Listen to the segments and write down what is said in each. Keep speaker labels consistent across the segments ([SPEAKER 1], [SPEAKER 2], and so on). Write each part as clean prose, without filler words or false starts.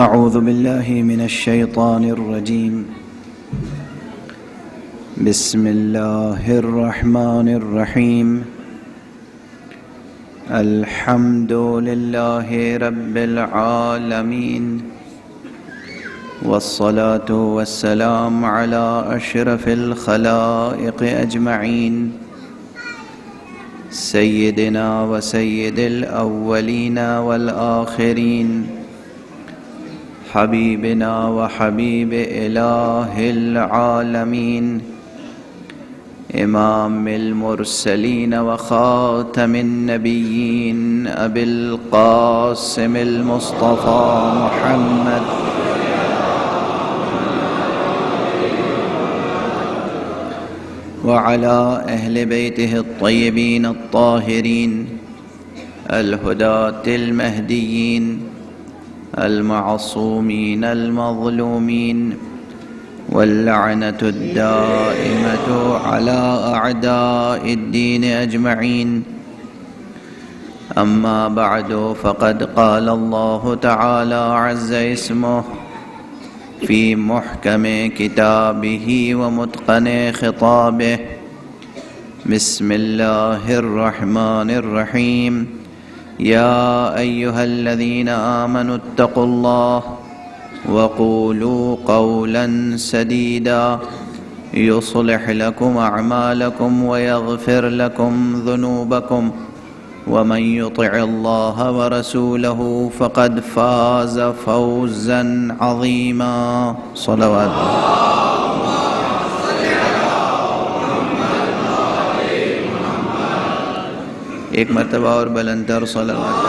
[SPEAKER 1] أعوذ بالله من الشيطان الرجيم. بسم الله الرحمن الرحيم. الحمد لله رب العالمين، والصلاة والسلام على أشرف الخلائق أجمعين، سيدنا وسيد الأولين والآخرين، حبيبنا وحبيب إله العالمين، إمام المرسلين وخاتم النبيين، أبي القاسم المصطفى محمد وعلى أهل بيته الطيبين الطاهرين الهداة المهديين المعصومين المظلومين، واللعنة الدائمة على أعداء الدين أجمعين. أما بعد، فقد قال الله تعالى عز اسمه في محكم كتابه ومتقن خطابه. بسم الله الرحمن الرحيم. يا أيها الذين آمنوا اتقوا الله وقولوا قولا سديدا يصلح لكم أعمالكم ويغفر لكم ذنوبكم، ومن يطع الله ورسوله فقد فاز فوزا عظيما. صلوات. ایک مرتبہ اور بلندتر صلوات.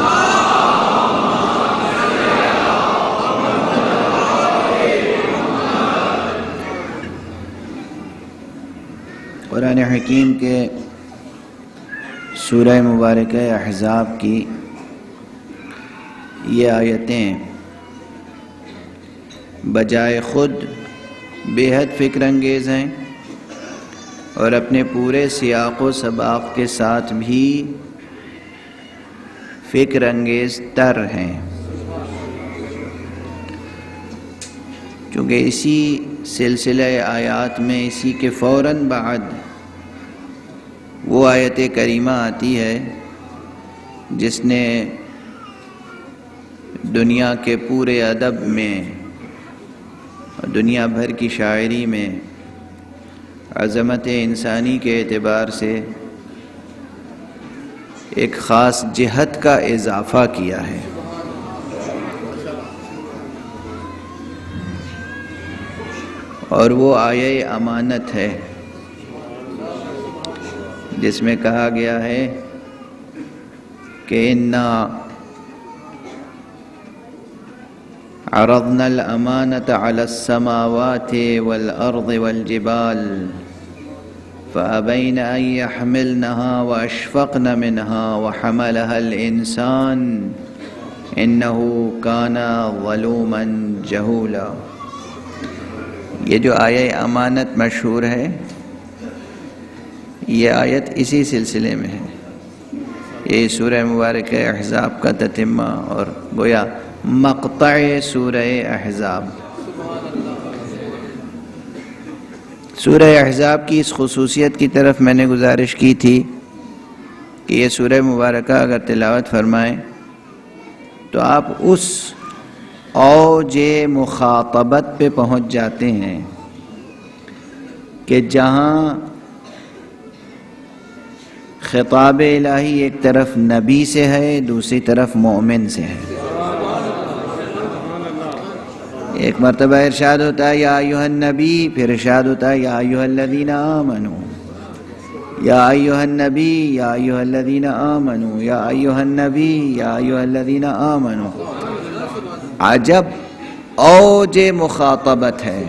[SPEAKER 1] قرآن حکیم کے سورہ مبارکہ احزاب کی یہ آیتیں بجائے خود بے حد فکر انگیز ہیں اور اپنے پورے سیاق و سباق کے ساتھ بھی فکر انگیز تر ہیں، چونکہ اسی سلسلہ آیات میں اسی کے فوراً بعد وہ آیت کریمہ آتی ہے جس نے دنیا کے پورے ادب میں، دنیا بھر کی شاعری میں عظمت انسانی کے اعتبار سے ایک خاص جہت کا اضافہ کیا ہے. اور وہ آیہ امانت ہے جس میں کہا گیا ہے کہ اِنَّا عَرَضْنَا الْأَمَانَةَ عَلَى السَّمَاوَاتِ وَالْأَرْضِ وَالْجِبَالِ فَأَبَيْنَ أَن يَحْمِلْنَهَا وَأَشْفَقْنَ مِنْهَا وَحَمَلَهَا الْإِنسَانُ إِنَّهُ كَانَ ظَلُومًا جَهُولًا. یہ جو آیہ امانت مشہور ہے، یہ آیت اسی سلسلے میں ہے. یہ سورہ مبارکہ احزاب کا تتمہ اور گویا مقطع سورہ احزاب. سورہ احزاب کی اس خصوصیت کی طرف میں نے گزارش کی تھی کہ یہ سورہ مبارکہ اگر تلاوت فرمائیں تو آپ اس اوج مخاطبت پہ پہنچ جاتے ہیں کہ جہاں خطاب الہی ایک طرف نبی سے ہے، دوسری طرف مومن سے ہے. ایک مرتبہ ارشاد ہوتا ہے یا ایھا النبی، پھر ارشاد ہوتا ہے یا ایھا الذین آمنوا، یا ایھا النبی، یا ایھا الذین آمنوا، یا ایھا النبی، یا ایھا الذین آمنوا. عجب اوج مخاطبت ہے،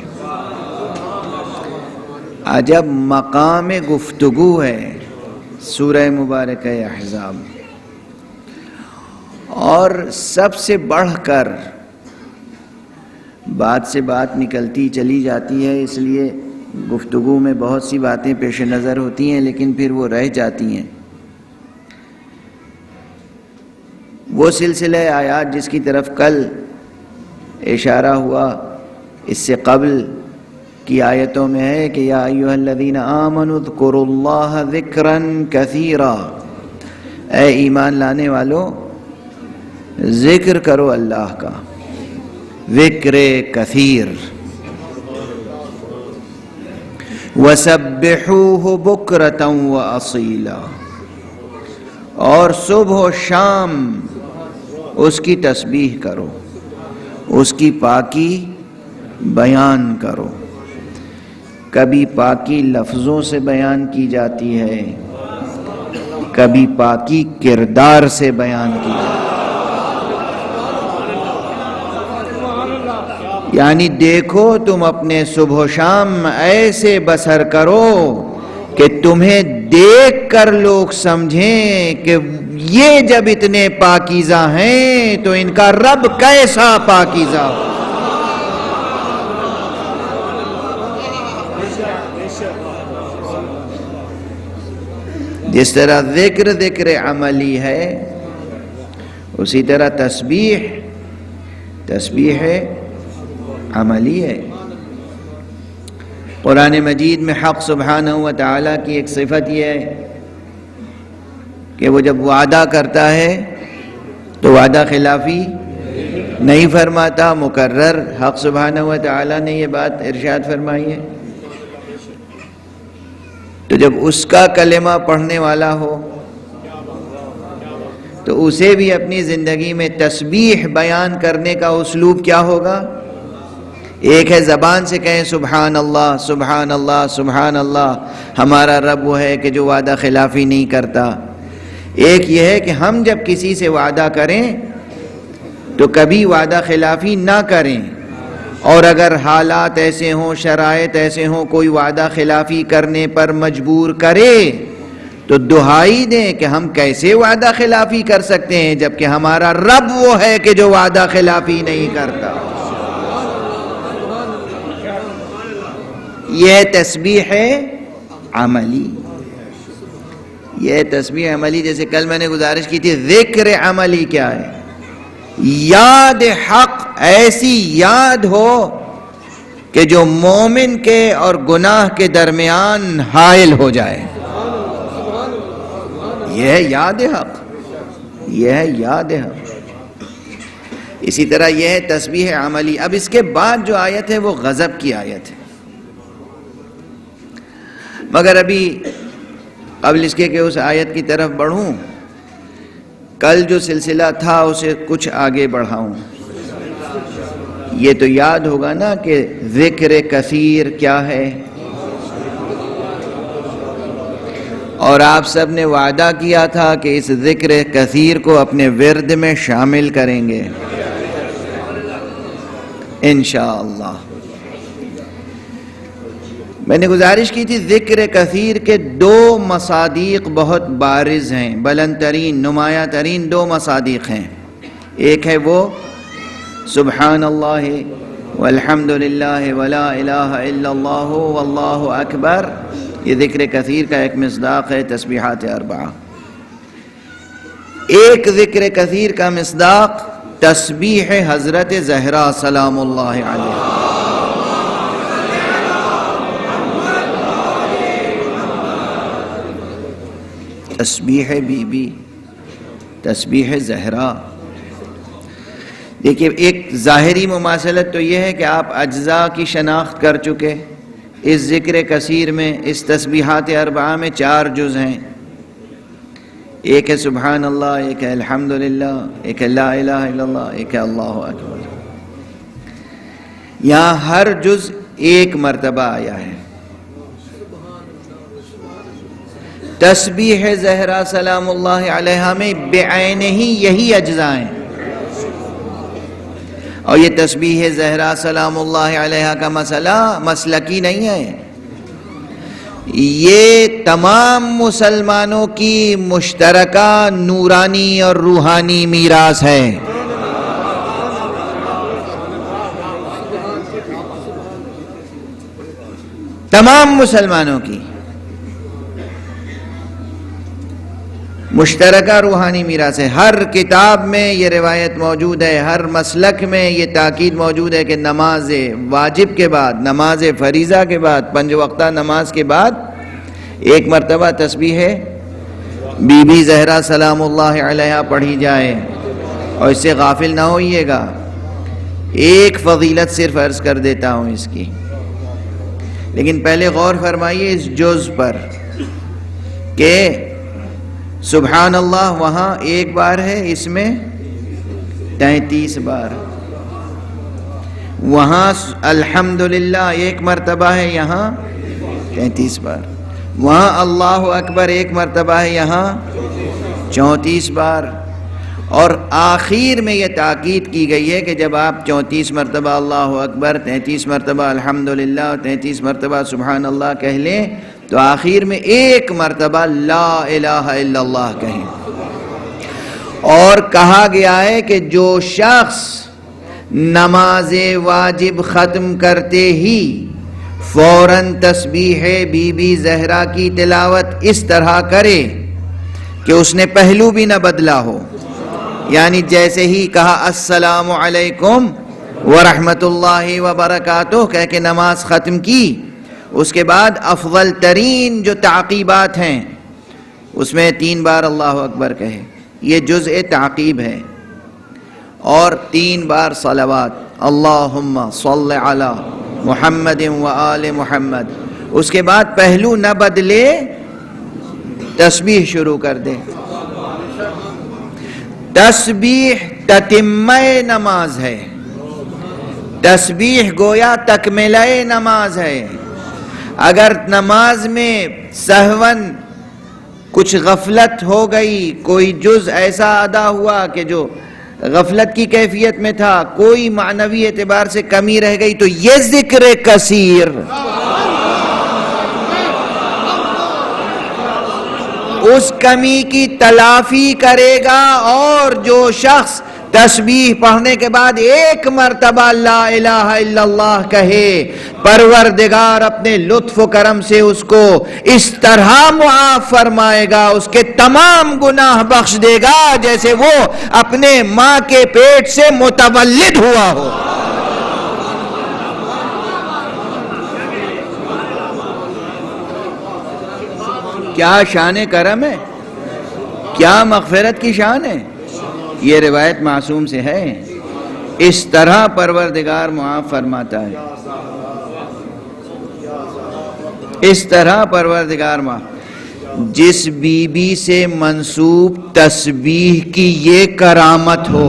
[SPEAKER 1] عجب مقام گفتگو ہے سورہ مبارکہ احزاب. اور سب سے بڑھ کر بات سے بات نکلتی چلی جاتی ہے، اس لیے گفتگو میں بہت سی باتیں پیش نظر ہوتی ہیں لیکن پھر وہ رہ جاتی ہیں. وہ سلسلہ آیات جس کی طرف کل اشارہ ہوا اس سے قبل کی آیتوں میں ہے کہ یا ایھا الذین آمنوا اذکروا اللہ ذکرا کثیرا، اے ایمان لانے والو ذکر کرو اللہ کا، ذکر کثیر، وَسَبِّحُوهُ بُكْرَةً وَأَصِيلًا، اور صبح و شام اس کی تسبیح کرو، اس کی پاکی بیان کرو۔ کبھی پاکی لفظوں سے بیان کی جاتی ہے، کبھی پاکی کردار سے بیان کی جاتی ہے۔ یعنی دیکھو تم اپنے صبح و شام ایسے بسر کرو کہ تمہیں دیکھ کر لوگ سمجھیں کہ یہ جب اتنے پاکیزہ ہیں تو ان کا رب کیسا پاکیزہ ہو۔ جس طرح ذکر عملی ہے، اسی طرح تسبیح عملی ہے۔ قرآن مجید میں حق سبحانہ و تعالیٰ کی ایک صفت یہ ہے کہ وہ جب وعدہ کرتا ہے تو وعدہ خلافی نہیں فرماتا۔ مکرر حق سبحانہ و تعالیٰ نے یہ بات ارشاد فرمائی ہے۔ تو جب اس کا کلمہ پڑھنے والا ہو تو اسے بھی اپنی زندگی میں تسبیح بیان کرنے کا اسلوب کیا ہوگا؟ ایک ہے زبان سے کہیں سبحان اللہ سبحان اللہ سبحان اللہ، ہمارا رب وہ ہے کہ جو وعدہ خلافی نہیں کرتا۔ ایک یہ ہے کہ ہم جب کسی سے وعدہ کریں تو کبھی وعدہ خلافی نہ کریں، اور اگر حالات ایسے ہوں، شرائط ایسے ہوں، کوئی وعدہ خلافی کرنے پر مجبور کرے تو دہائی دیں کہ ہم کیسے وعدہ خلافی کر سکتے ہیں جبکہ ہمارا رب وہ ہے کہ جو وعدہ خلافی نہیں کرتا۔ یہ تسبیح عملی، یہ تسبیح عملی۔ جیسے کل میں نے گزارش کی تھی، ذکر عملی کیا ہے؟ یاد حق، ایسی یاد ہو کہ جو مومن کے اور گناہ کے درمیان حائل ہو جائے، یہ ہے یاد حق، یہ ہے یاد حق۔ اسی طرح یہ ہے تسبیح عملی۔ اب اس کے بعد جو آیت ہے وہ غضب کی آیت ہے، مگر ابھی قبل اس کے کہ اس آیت کی طرف بڑھوں، کل جو سلسلہ تھا اسے کچھ آگے بڑھاؤں۔ یہ تو یاد ہوگا نا کہ ذکر کثیر کیا ہے، اور آپ سب نے وعدہ کیا تھا کہ اس ذکر کثیر کو اپنے ورد میں شامل کریں گے انشاءاللہ۔ میں نے گزارش کی تھی ذکر کثیر کے دو مصادیق بہت بارز ہیں، بلند ترین، نمایاں ترین دو مصادیق ہیں۔ ایک ہے وہ سبحان اللہ والحمد للہ ولا الہ الا اللہ واللہ اکبر، یہ ذکر کثیر کا ایک مصداق ہے، تسبیحات اربعہ۔ ایک ذکر کثیر کا مصداق تسبیح حضرت زہرا سلام اللہ علیہ۔ تسبیح بی بی، تسبیح زہرا۔ دیکھیے ایک ظاہری مماثلت تو یہ ہے کہ آپ اجزاء کی شناخت کر چکے۔ اس ذکر کثیر میں، اس تسبیحات اربعہ میں 4 جز ہیں، ایک ہے سبحان اللہ، ایک ہے الحمدللہ، ایک ہے لا الہ الا اللہ، ایک ہے اللہ اکبر۔ یہاں ہر جز ایک مرتبہ آیا ہے۔ تسبیح زہرا سلام اللہ علیہا میں بعینہ ہی یہی اجزاء ہیں، اور یہ تسبیح زہرا سلام اللہ علیہا کا مسئلہ مسلکی نہیں ہے، یہ تمام مسلمانوں کی مشترکہ نورانی اور روحانی میراث ہے۔ تمام مسلمانوں کی۔ مشترکہ روحانی میراث ہے۔ ہر کتاب میں یہ روایت موجود ہے، ہر مسلک میں یہ تاکید موجود ہے کہ نماز واجب کے بعد، نماز فریضہ کے بعد، 5 وقتہ نماز کے بعد ایک مرتبہ تسبیح بی بی زہرا سلام اللہ علیہا پڑھی جائے، اور اس سے غافل نہ ہوئیے گا۔ ایک فضیلت صرف عرض کر دیتا ہوں اس کی، لیکن پہلے غور فرمائیے اس جز پر کہ سبحان اللہ وہاں ایک بار ہے، اس میں 33 بار، وہاں الحمدللہ ایک مرتبہ ہے، یہاں 33 بار، وہاں اللہ اکبر ایک مرتبہ ہے، یہاں 34 بار، اور آخر میں یہ تاکید کی گئی ہے کہ جب آپ 34 مرتبہ اللہ اکبر، 33 مرتبہ الحمدللہ اور 33 مرتبہ سبحان اللہ کہہ لیں تو آخر میں ایک مرتبہ لا الہ الا اللہ کہیں۔ اور کہا گیا ہے کہ جو شخص نماز واجب ختم کرتے ہی فوراً تسبیح بی بی زہرا کی تلاوت اس طرح کرے کہ اس نے پہلو بھی نہ بدلا ہو، یعنی جیسے ہی کہا السلام علیکم ورحمۃ اللہ وبرکاتہ کہہ کے نماز ختم کی، اس کے بعد افضل ترین جو تعقیبات ہیں اس میں 3 بار اللہ اکبر کہے، یہ جزء تعقیب ہے، اور 3 بار صلوات اللہم صل علی محمد و آل محمد، اس کے بعد پہلو نہ بدلے، تسبیح شروع کر دے۔ تسبیح تتمہ نماز ہے، تسبیح گویا تکملہ نماز ہے۔ اگر نماز میں سہون کچھ غفلت ہو گئی، کوئی جز ایسا ادا ہوا کہ جو غفلت کی کیفیت میں تھا، کوئی معنوی اعتبار سے کمی رہ گئی، تو یہ ذکر کثیر اس کمی کی تلافی کرے گا۔ اور جو شخص تسبیح پڑھنے کے بعد ایک مرتبہ لا الہ الا اللہ کہے، پروردگار اپنے لطف و کرم سے اس کو اس طرح معاف فرمائے گا، اس کے تمام گناہ بخش دے گا جیسے وہ اپنے ماں کے پیٹ سے متولد ہوا ہو۔ کیا شان کرم ہے، کیا مغفرت کی شان ہے، یہ روایت معصوم سے ہے۔ اس طرح پروردگار معاف فرماتا ہے، اس طرح پروردگار معاف۔ جس بی بی سے منسوب تسبیح کی یہ کرامت ہو،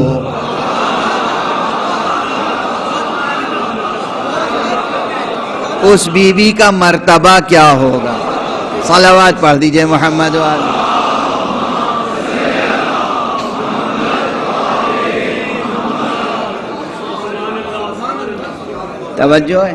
[SPEAKER 1] اس بی بی کا مرتبہ کیا ہوگا؟ صلوات پڑھ دیجئے محمد وآلہ۔ توجہ ہے؟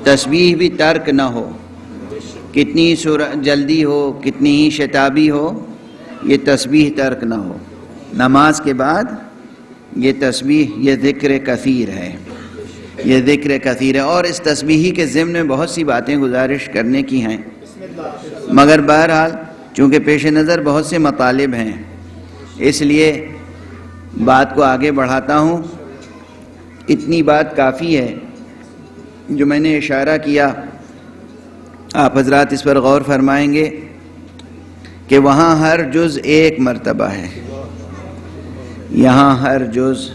[SPEAKER 1] تسبیح بھی ترک نہ ہو، کتنی جلدی ہو، کتنی ہی شتابی ہو، یہ تسبیح ترک نہ ہو۔ نماز کے بعد یہ تسبیح، یہ ذکر کثیر ہے، یہ ذکر کثیر ہے۔ اور اس تسبیح کے ضمن میں بہت سی باتیں گزارش کرنے کی ہیں، مگر بہرحال چونکہ پیش نظر بہت سے مطالب ہیں، اس لیے بات کو آگے بڑھاتا ہوں۔ اتنی بات کافی ہے جو میں نے اشارہ کیا، آپ حضرات اس پر غور فرمائیں گے کہ وہاں ہر جز ایک مرتبہ ہے، یہاں ہر جز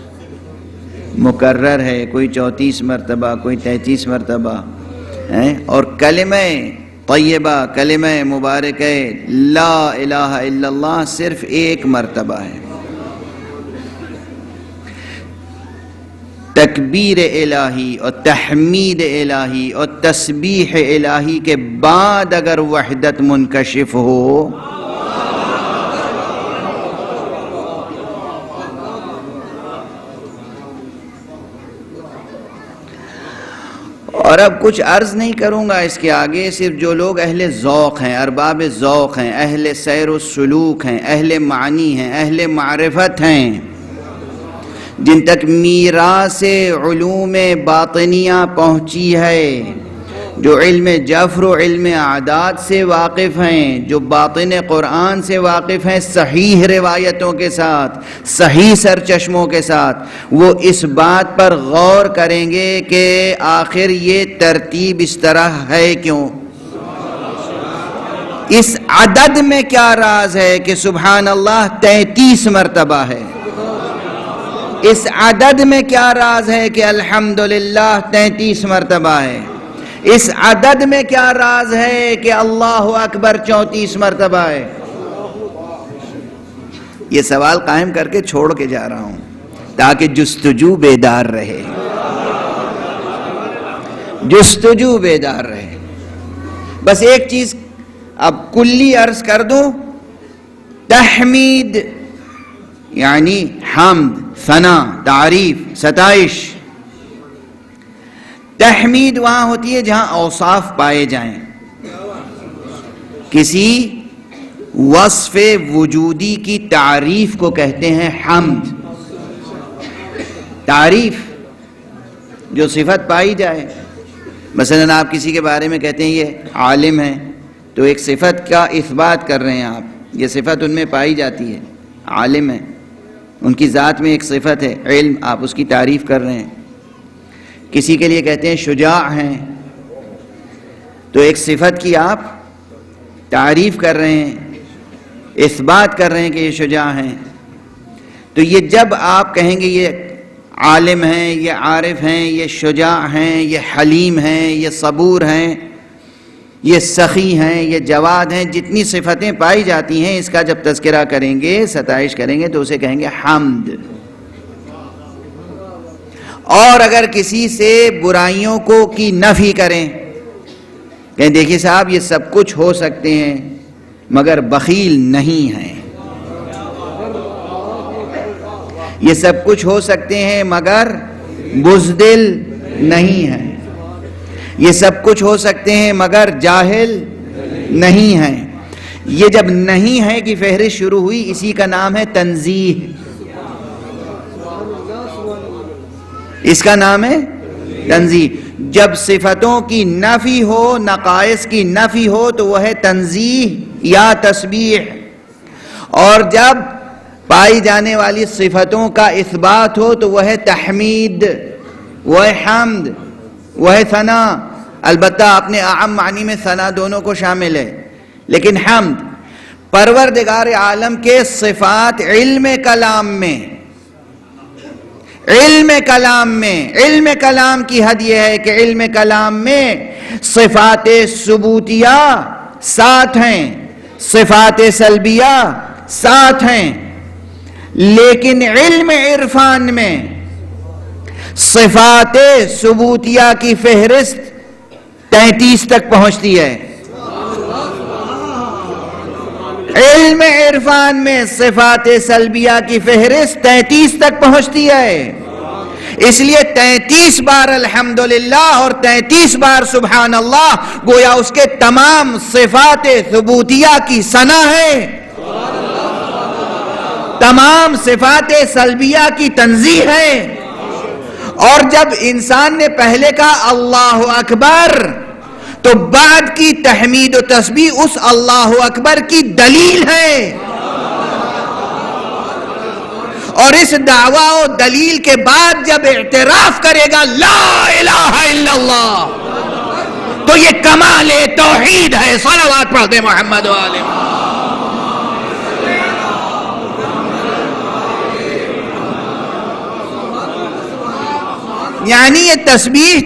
[SPEAKER 1] مکرر ہے، کوئی 34 مرتبہ، کوئی 33 مرتبہ ہے، اور کلمہ طیبہ، کلمہ مبارکہ لا الہ الا اللہ صرف ایک مرتبہ ہے۔ تکبیر الہی اور تحمید الہی اور تسبیح الہی کے بعد اگر وحدت منکشف ہو اور اب کچھ عرض نہیں کروں گا اس کے آگے، صرف جو لوگ اہل ذوق ہیں، ارباب ذوق ہیں، اہل سیر و سلوک ہیں، اہل معنی ہیں، اہل معرفت ہیں، جن تک میراث علوم باطنیہ پہنچی ہے، جو علم جفر و علم اعداد سے واقف ہیں، جو باطن قرآن سے واقف ہیں صحیح روایتوں کے ساتھ، صحیح سرچشموں کے ساتھ، وہ اس بات پر غور کریں گے کہ آخر یہ ترتیب اس طرح ہے کیوں، اس عدد میں کیا راز ہے کہ سبحان اللہ 33 مرتبہ ہے، اس عدد میں کیا راز ہے کہ الحمدللہ 33 مرتبہ ہے، اس عدد میں کیا راز ہے کہ اللہ اکبر 34 مرتبہ ہے۔ یہ سوال قائم کر کے چھوڑ کے جا رہا ہوں تاکہ جستجو بیدار رہے، جستجو بیدار رہے۔ بس ایک چیز اب کلی عرض کر دوں، تحمید یعنی حمد، ثنا، تعریف، ستائش۔ تحمید وہاں ہوتی ہے جہاں اوصاف پائے جائیں، کسی وصف وجودی کی تعریف کو کہتے ہیں حمد۔ تعریف جو صفت پائی جائے، مثلاً آپ کسی کے بارے میں کہتے ہیں یہ عالم ہے، تو ایک صفت کا اثبات کر رہے ہیں آپ، یہ صفت ان میں پائی جاتی ہے، عالم ہے، ان کی ذات میں ایک صفت ہے علم، آپ اس کی تعریف کر رہے ہیں۔ کسی کے لیے کہتے ہیں شجاع ہیں، تو ایک صفت کی آپ تعریف کر رہے ہیں، اثبات کر رہے ہیں کہ یہ شجاع ہیں۔ تو یہ جب آپ کہیں گے یہ عالم ہیں، یہ عارف ہیں، یہ شجاع ہیں، یہ حلیم ہیں، یہ صبور ہیں، یہ سخی ہیں، یہ جواد ہیں، جتنی صفتیں پائی جاتی ہیں اس کا جب تذکرہ کریں گے، ستائش کریں گے تو اسے کہیں گے حمد۔ اور اگر کسی سے برائیوں کو کی نفی کریں، کہیں دیکھیے صاحب یہ سب کچھ ہو سکتے ہیں مگر بخیل نہیں ہیں، یہ سب کچھ ہو سکتے ہیں مگر بزدل نہیں ہیں، یہ سب کچھ ہو سکتے ہیں مگر جاہل نہیں ہیں، یہ جب نہیں ہے کی فہرست شروع ہوئی، اسی کا نام ہے تنزیہ، اس کا نام ہے تنزیہ۔ جب صفتوں کی نفی ہو، نقائص کی نفی ہو تو وہ ہے تنزیہ یا تسبیح، اور جب پائی جانے والی صفتوں کا اثبات ہو تو وہ ہے تحمید، وہ ہے حمد، وہ ہے ثنا۔ البتہ اپنے اعم معنی میں ثنا دونوں کو شامل ہے، لیکن حمد پروردگار عالم کے صفات علم کلام میں، علم کلام کی حد یہ ہے کہ علم کلام میں صفات ثبوتیہ 7 ہیں، صفات سلبیہ 7 ہیں، لیکن علم عرفان میں صفات ثبوتیہ کی فہرست 33 تک پہنچتی ہے۔ علم عرفان میں صفات سلبیہ کی فہرست 33 تک پہنچتی ہے، اس لیے 33 بار الحمدللہ اور 33 بار سبحان اللہ گویا اس کے تمام صفات ثبوتیہ کی ثنا ہے، تمام صفات سلبیہ کی تنزیہ ہے۔ اور جب انسان نے پہلے کہا اللہ اکبر تو بعد کی تحمید و تسبیح اس اللہ اکبر کی دلیل ہے، اور اس دعویٰ و دلیل کے بعد جب اعتراف کرے گا لا الہ الا اللہ تو یہ کمال توحید ہے۔ صلوات پڑھ دے محمد و آل محمد۔ یعنی یہ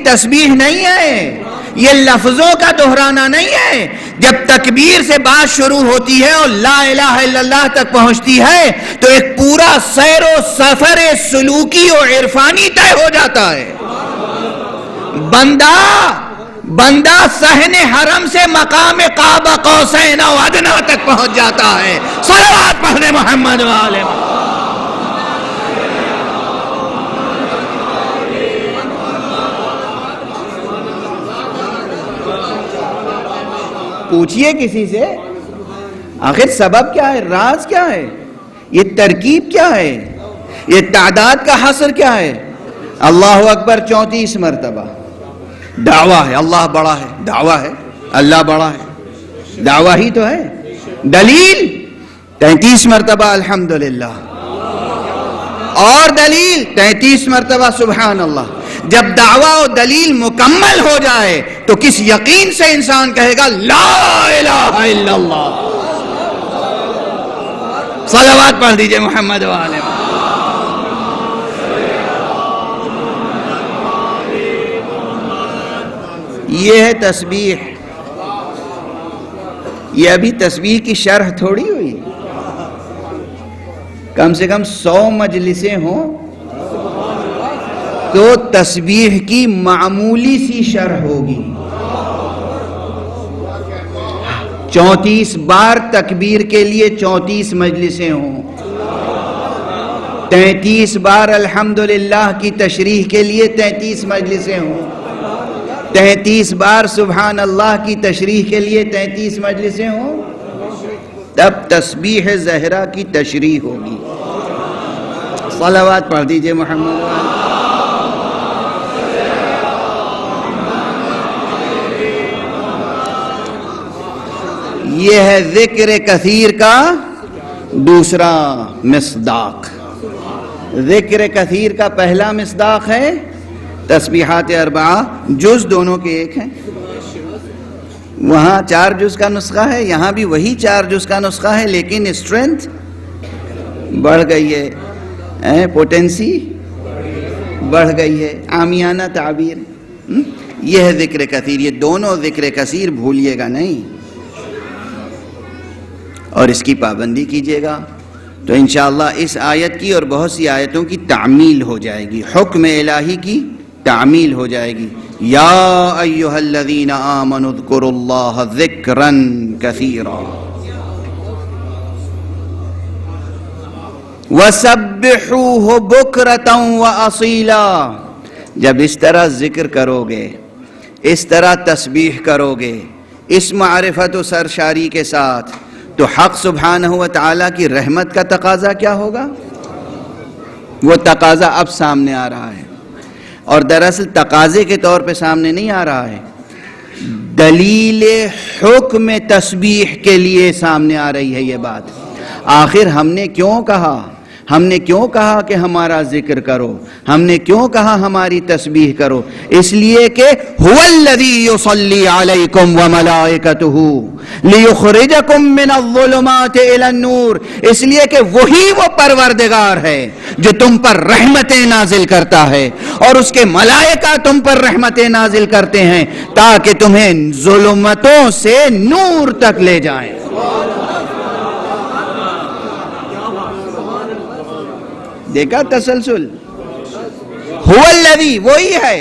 [SPEAKER 1] تسبیح نہیں ہے، یہ لفظوں کا دہرانا نہیں ہے۔ جب تکبیر سے بات شروع ہوتی ہے اور لا الہ الا اللہ تک پہنچتی ہے تو ایک پورا سیر و سفر سلوکی و عرفانی طے ہو جاتا ہے۔ بندہ صحن حرم سے مقام قاب قوسین و ادنیٰ تک پہنچ جاتا ہے۔ صلوات پڑھنے محمد و آل محمد۔ پوچھئے کسی سے آخر سبب کیا ہے، راز کیا ہے، یہ ترکیب کیا ہے؟ یہ تعداد کا حصر کیا ہے؟ اللہ اکبر 34 مرتبہ دعویٰ ہے اللہ بڑا ہے، دعویٰ ہے اللہ بڑا ہے، دعویٰ ہی تو ہے۔ دلیل 33 مرتبہ الحمدللہ، اور دلیل 33 مرتبہ سبحان اللہ۔ جب دعویٰ و دلیل مکمل ہو جائے تو کس یقین سے انسان کہے گا لا الہ الا اللہ؟ صلوات پڑھ دیجئے محمد و آلہ محمد۔ یہ ہے تسبیح۔ یہ ابھی تسبیح کی شرح تھوڑی ہوئی، کم سے کم 100 مجلسیں ہوں تو تسبیح کی معمولی سی شرح ہوگی۔ 34 بار تکبیر کے لیے 34 مجلسیں ہوں، 33 بار الحمدللہ کی تشریح کے لیے 33 مجلسیں ہوں، 33 بار سبحان اللہ کی تشریح کے لیے 33 مجلسیں ہوں، تب تسبیح زہرا کی تشریح ہوگی۔ صلوات پڑھ دیجئے محمد۔ یہ ہے ذکر کثیر کا دوسرا مصداق۔ ذکر کثیر کا پہلا مصداق ہے تسبیحات اربعہ، جز دونوں کے ایک ہیں۔ وہاں 4 جز کا نسخہ ہے، یہاں بھی وہی 4 جز کا نسخہ ہے، لیکن اسٹرینتھ بڑھ گئی ہے، پوٹینسی بڑھ گئی ہے، عامیانہ تعبیر۔ یہ ہے ذکر کثیر، یہ دونوں ذکر کثیر بھولیے گا نہیں، اور اس کی پابندی کیجیے گا تو انشاءاللہ اس آیت کی اور بہت سی آیتوں کی تعمیل ہو جائے گی، حکم الہی کی تعمیل ہو جائے گی۔ یا ایھا الذین آمنوا اذکروا اللہ ذکرا کثیرا وسبحوہ بکرۃ واصیلا۔ جب اس طرح ذکر کرو گے، اس طرح تسبیح کرو گے، اس معرفت و سرشاری کے ساتھ، تو حق سبحانہ و تعالیٰ کی رحمت کا تقاضا کیا ہوگا؟ وہ تقاضا اب سامنے آ رہا ہے، اور دراصل تقاضے کے طور پہ سامنے نہیں آ رہا ہے، دلیل حکم تسبیح کے لیے سامنے آ رہی ہے یہ بات۔ آخر ہم نے کیوں کہا؟ ہم نے کیوں کہا کہ ہمارا ذکر کرو؟ ہم نے کیوں کہا ہماری تسبیح کرو؟ اس لیے کہ هو الذی یصلی علیکم وملائکتہ لیخرجکم من الظلمات الی النور، اس لیے کہ وہی وہ پروردگار ہے جو تم پر رحمتیں نازل کرتا ہے، اور اس کے ملائکہ تم پر رحمتیں نازل کرتے ہیں تاکہ تمہیں ظلمتوں سے نور تک لے جائیں۔ دیکھا تسلسل؟ هو الذی، وہی ہے،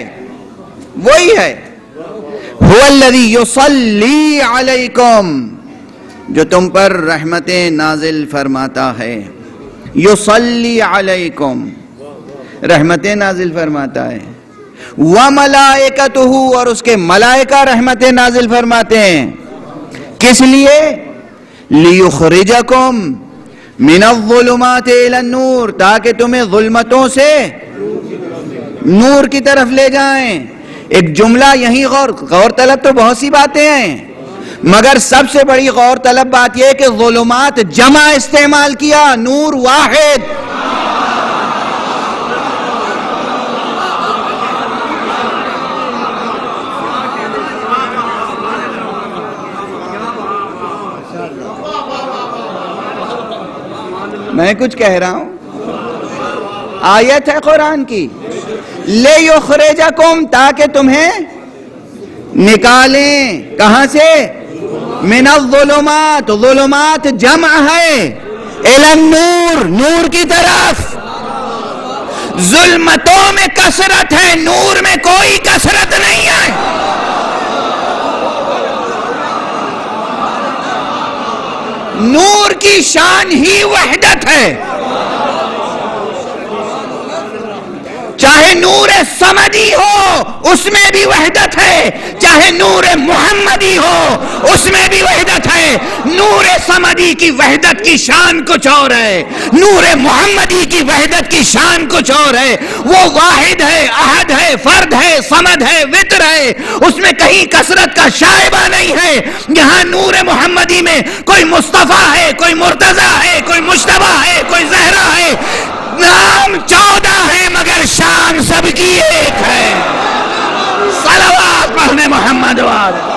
[SPEAKER 1] وہی ہے، هو الذی یصلی علیکم، جو تم پر رحمتیں نازل فرماتا ہے، یصلی علیکم، رحمتیں نازل فرماتا ہے، وملائکتہ، اور اس کے ملائکہ رحمتیں نازل فرماتے ہیں، کس لیے؟ لیخرجکم من الظلمات الی النور، تاکہ تمہیں ظلمتوں سے نور کی طرف لے جائیں۔ ایک جملہ یہی غور طلب تو بہت سی باتیں ہیں، مگر سب سے بڑی غور طلب بات یہ ہے کہ ظلمات جمع استعمال کیا، نور واحد۔ میں کچھ کہہ رہا ہوں، آیت ہے قرآن کی، لِیُخْرِجَکُم، تاکہ تمہیں نکالیں، کہاں سے؟ من الظلمات، ظلمات جمع ہے، الی النور، نور کی طرف۔ ظلمتوں میں کثرت ہے، نور میں کوئی کثرت نہیں ہے۔ نور کی شان ہی وحدت ہے، چاہے نور صمدی ہو اس میں بھی وحدت ہے، چاہے نور محمدی ہو اس میں بھی وحدت ہے۔ نور صمدی کی وحدت کی شان کچھ اور ہے، نور محمدی کی وحدت کی شان کچھ اور ہے۔ وہ واحد ہے، احد ہے، فرد ہے، صمد ہے، وتر ہے، اس میں کہیں کثرت کا شائبہ نہیں ہے۔ یہاں نور محمدی میں کوئی مصطفیٰ ہے، کوئی مرتضیٰ ہے، کوئی مجتبیٰ ہے، کوئی زہرا ہے، نام 14 ہے مگر شان سب کی ایک ہے۔ صلوات پڑھنے محمد وآلہ۔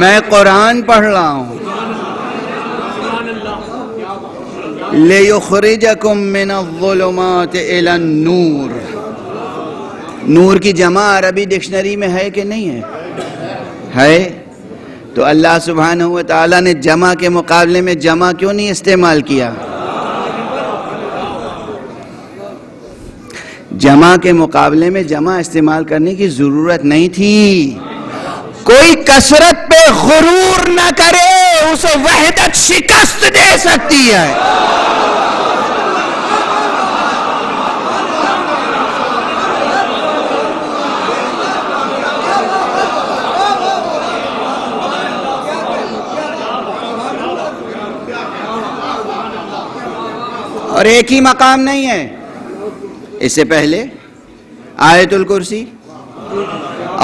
[SPEAKER 1] میں قرآن پڑھ رہا ہوں، لِيُخْرِجَكُم مِّنَ الظُّلُمَاتِ إِلَى النُّورِ۔ نور کی جمع عربی ڈکشنری میں ہے کہ نہیں ہے؟ تو اللہ سبحانہ و تعالیٰ نے جمع کے مقابلے میں جمع کیوں نہیں استعمال کیا؟ جمع کے مقابلے میں جمع استعمال کرنے کی ضرورت نہیں تھی۔ کوئی کثرت پہ غرور نہ کرے، اسے وحدت شکست دے سکتی ہے۔ اور ایک ہی مقام نہیں ہے، اس سے پہلے آیت الکرسی،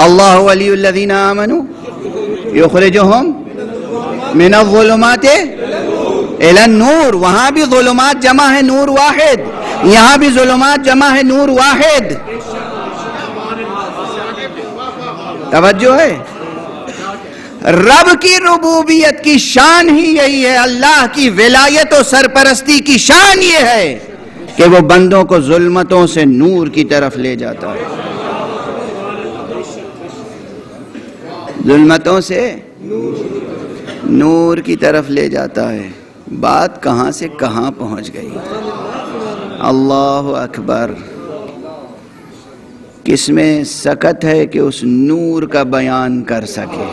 [SPEAKER 1] اللہ ولی الذین آمنوا یخرجہم من الظلمات الی النور۔ وہاں بھی ظلمات جمع ہے نور واحد، یہاں بھی ظلمات جمع ہے نور واحد۔ توجہ ہے؟ رب کی ربوبیت کی شان ہی یہی ہے، اللہ کی ولایت و سرپرستی کی شان یہ ہے کہ وہ بندوں کو ظلمتوں سے نور کی طرف لے جاتا ہے، ظلمتوں سے نور کی طرف لے جاتا ہے۔ بات کہاں سے کہاں پہنچ گئی؟ اللہ اکبر! کس میں سکت ہے کہ اس نور کا بیان کر سکے؟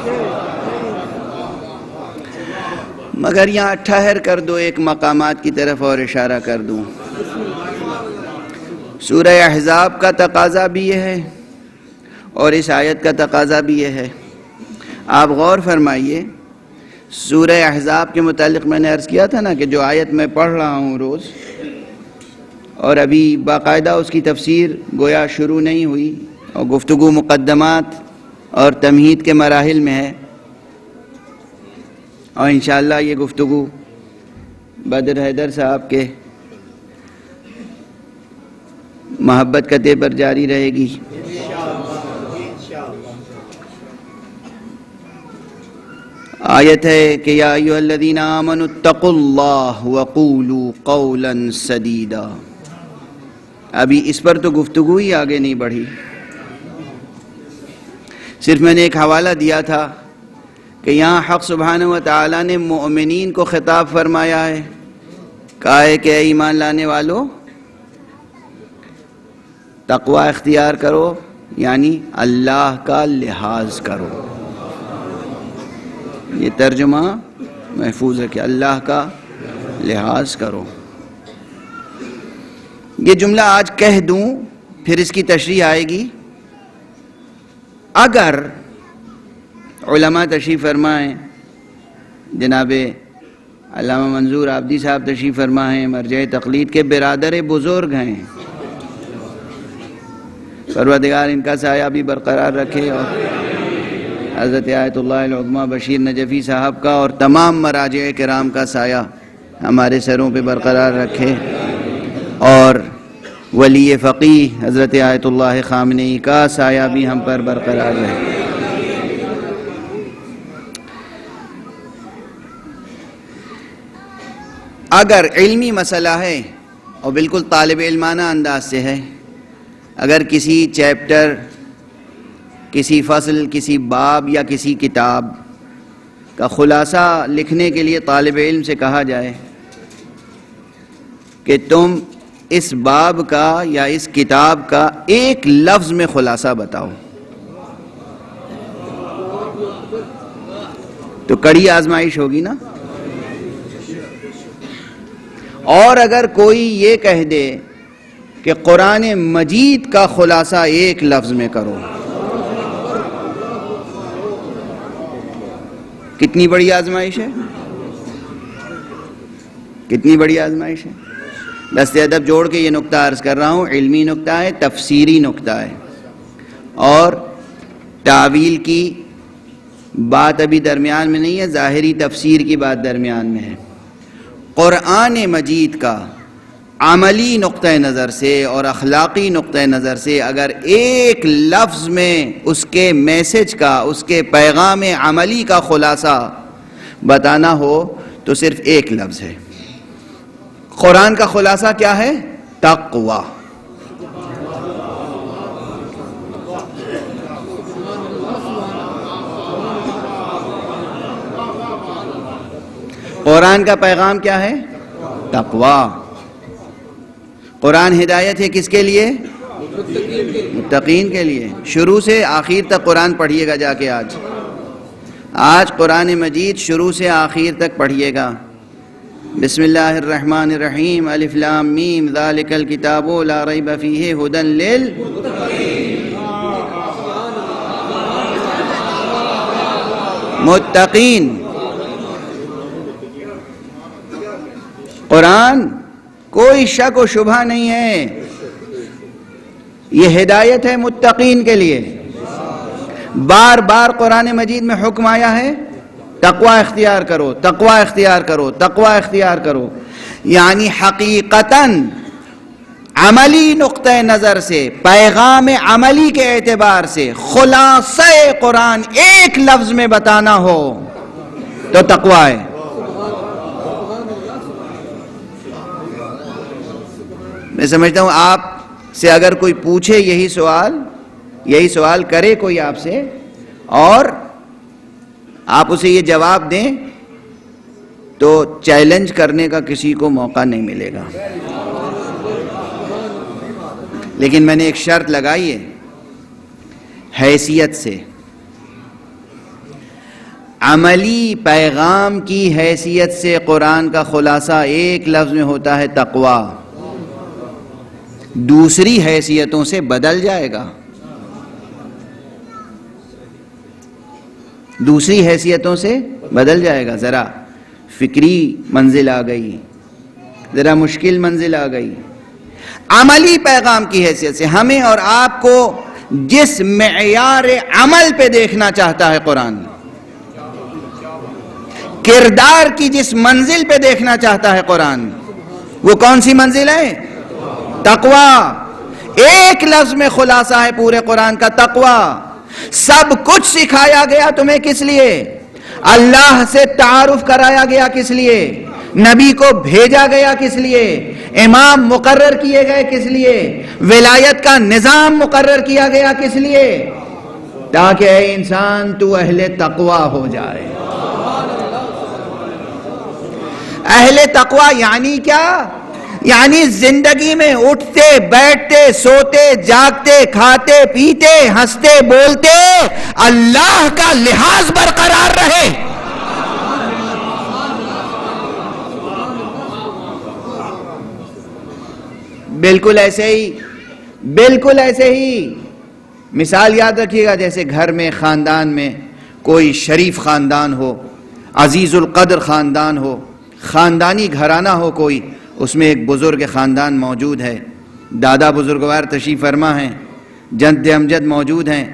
[SPEAKER 1] مگر یہاں ٹھہر کر دو، ایک مقامات کی طرف اور اشارہ کر دوں۔ سورہ احزاب کا تقاضا بھی یہ ہے اور اس آیت کا تقاضا بھی یہ ہے۔ آپ غور فرمائیے، سورہ احزاب کے متعلق میں نے عرض کیا تھا نا کہ جو آیت میں پڑھ رہا ہوں روز، اور ابھی باقاعدہ اس کی تفسیر گویا شروع نہیں ہوئی اور گفتگو مقدمات اور تمہید کے مراحل میں ہے، اور انشاءاللہ یہ گفتگو بدر حیدر صاحب کے محبت قطع پر جاری رہے گی۔ آیت ہے کہ یا ایھا الذین آمنوا اتقوا اللہ وقولوا قولا سدیدا۔ ابھی اس پر تو گفتگو ہی آگے نہیں بڑھی، صرف میں نے ایک حوالہ دیا تھا کہ یہاں حق سبحانہ و تعالیٰ نے مؤمنین کو خطاب فرمایا ہے، کہا ہے کہ اے ایمان لانے والو تقوی اختیار کرو، یعنی اللہ کا لحاظ کرو۔ یہ ترجمہ محفوظ ہے کہ اللہ کا لحاظ کرو۔ یہ جملہ آج کہہ دوں، پھر اس کی تشریح آئے گی۔ اگر علماء تشریف فرمائیں، جناب علامہ منظور عابدی صاحب تشریف فرمائیں، مرجع تقلید کے برادر بزرگ ہیں، پروردگار ان کا سایہ بھی برقرار رکھے، اور حضرت آیت اللہ العظمیٰ بشیر نجفی صاحب کا اور تمام مراجع کرام کا سایہ ہمارے سروں پہ برقرار رکھے، اور ولی فقیہ حضرت آیت اللہ خامنئی کا سایہ بھی ہم پر برقرار رہے۔ اگر علمی مسئلہ ہے اور بالکل طالب علمانہ انداز سے ہے، اگر کسی چیپٹر کسی فصل، کسی باب یا کسی کتاب کا خلاصہ لکھنے کے لیے طالب علم سے کہا جائے کہ تم اس باب کا یا اس کتاب کا ایک لفظ میں خلاصہ بتاؤ، تو کڑی آزمائش ہوگی نا۔ اور اگر کوئی یہ کہہ دے کہ قرآن مجید کا خلاصہ ایک لفظ میں کرو، کتنی بڑی آزمائش ہے، کتنی بڑی آزمائش ہے۔ دست ادب جوڑ کے یہ نقطہ عرض کر رہا ہوں، علمی نقطہ ہے، تفسیری نقطہ ہے، اور تعویل کی بات ابھی درمیان میں نہیں ہے، ظاہری تفسیر کی بات درمیان میں ہے۔ قرآن مجید کا عملی نقطہ نظر سے اور اخلاقی نقطہ نظر سے اگر ایک لفظ میں اس کے میسج کا، اس کے پیغام عملی کا خلاصہ بتانا ہو تو صرف ایک لفظ ہے۔ قرآن کا خلاصہ کیا ہے؟ تقوی۔ قرآن کا پیغام کیا ہے؟ تقوی۔ قرآن ہدایت ہے کس کے لیے؟ متقین کے لیے۔ شروع سے آخر تک قرآن پڑھیے گا جا کے آج قرآن مجید شروع سے آخر تک پڑھیے گا۔ بسم اللہ الرحمن الرحیم، الف لام میم، ذالک الکتاب لا ریب فیہ ھدی للمتقین۔ قرآن کوئی شک و شبہ نہیں ہے، یہ ہدایت ہے متقین کے لیے۔ بار بار قرآن مجید میں حکم آیا ہے تقوی اختیار کرو، تقوی اختیار کرو، تقوی اختیار کرو، یعنی حقیقتاً عملی نقطہ نظر سے، پیغام عملی کے اعتبار سے خلاصہ قرآن ایک لفظ میں بتانا ہو تو تقوی ہے۔ میں سمجھتا ہوں آپ سے اگر کوئی پوچھے یہی سوال کرے کوئی آپ سے، اور آپ اسے یہ جواب دیں تو چیلنج کرنے کا کسی کو موقع نہیں ملے گا۔ لیکن میں نے ایک شرط لگائی ہے، حیثیت سے، عملی پیغام کی حیثیت سے قرآن کا خلاصہ ایک لفظ میں ہوتا ہے تقوی، دوسری حیثیتوں سے بدل جائے گا، دوسری حیثیتوں سے بدل جائے گا۔ ذرا فکری منزل آ گئی، ذرا مشکل منزل آ گئی۔ عملی پیغام کی حیثیت سے ہمیں اور آپ کو جس معیار عمل پہ دیکھنا چاہتا ہے قرآن، کردار کی جس منزل پہ دیکھنا چاہتا ہے قرآن، وہ کون سی منزل ہے؟ تقوی۔ ایک لفظ میں خلاصہ ہے پورے قرآن کا، تقوی۔ سب کچھ سکھایا گیا تمہیں کس لیے؟ اللہ سے تعارف کرایا گیا کس لیے؟ نبی کو بھیجا گیا کس لیے؟ امام مقرر کیے گئے کس لیے؟ ولایت کا نظام مقرر کیا گیا کس لیے؟ تاکہ اے انسان تو اہل تقوی ہو جائے۔ اہل تقوی یعنی کیا؟ یعنی زندگی میں اٹھتے بیٹھتے سوتے جاگتے کھاتے پیتے ہنستے بولتے اللہ کا لحاظ برقرار رہے۔ بالکل ایسے ہی مثال یاد رکھیے گا، جیسے گھر میں خاندان میں کوئی شریف خاندان ہو، عزیز القدر خاندان ہو، خاندانی گھرانہ ہو کوئی، اس میں ایک بزرگ خاندان موجود ہے، دادا بزرگوار تشریف فرما ہیں، جد امجد موجود ہیں،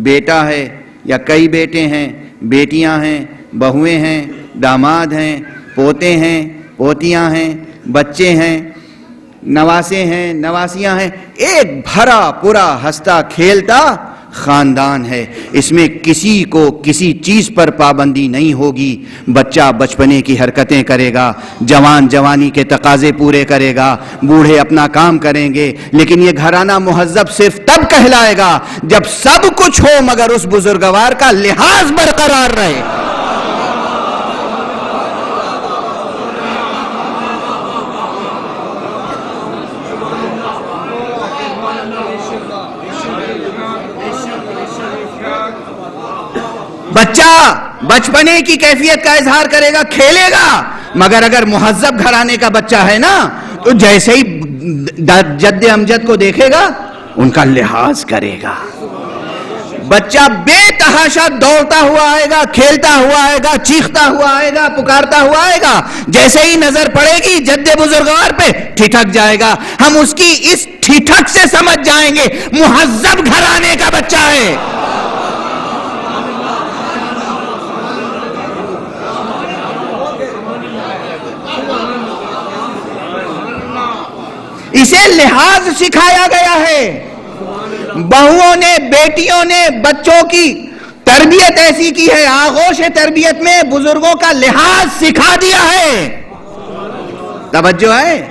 [SPEAKER 1] بیٹا ہے یا کئی بیٹے ہیں، بیٹیاں ہیں، بہویں ہیں، داماد ہیں، پوتے ہیں، پوتیاں ہیں، بچے ہیں، نواسے ہیں، نواسیاں ہیں، ایک بھرا پورا ہنستا کھیلتا خاندان ہے، اس میں کسی کو کسی چیز پر پابندی نہیں ہوگی۔ بچہ بچپنے کی حرکتیں کرے گا، جوان جوانی کے تقاضے پورے کرے گا، بوڑھے اپنا کام کریں گے، لیکن یہ گھرانہ مہذب صرف تب کہلائے گا جب سب کچھ ہو مگر اس بزرگوار کا لحاظ برقرار رہے۔ بچہ بچپنے کی کیفیت کا اظہار کرے گا، کھیلے گا، مگر اگر مہذب گھرانے کا بچہ ہے نا تو جیسے ہی جد امجد کو دیکھے گا ان کا لحاظ کرے گا۔ بچہ بے تحاشا دوڑتا ہوا آئے گا، کھیلتا ہوا آئے گا، چیختا ہوا آئے گا، پکارتا ہوا آئے گا، جیسے ہی نظر پڑے گی جد بزرگوار پہ ٹھٹک جائے گا۔ ہم اس کی اس ٹھٹک سے سمجھ جائیں گے مہذب گھرانے کا بچہ ہے۔ اسے لحاظ سکھایا گیا ہے۔ بہوؤں نے، بیٹیوں نے بچوں کی تربیت ایسی کی ہے، آغوش تربیت میں بزرگوں کا لحاظ سکھا دیا ہے۔ توجہ ہے؟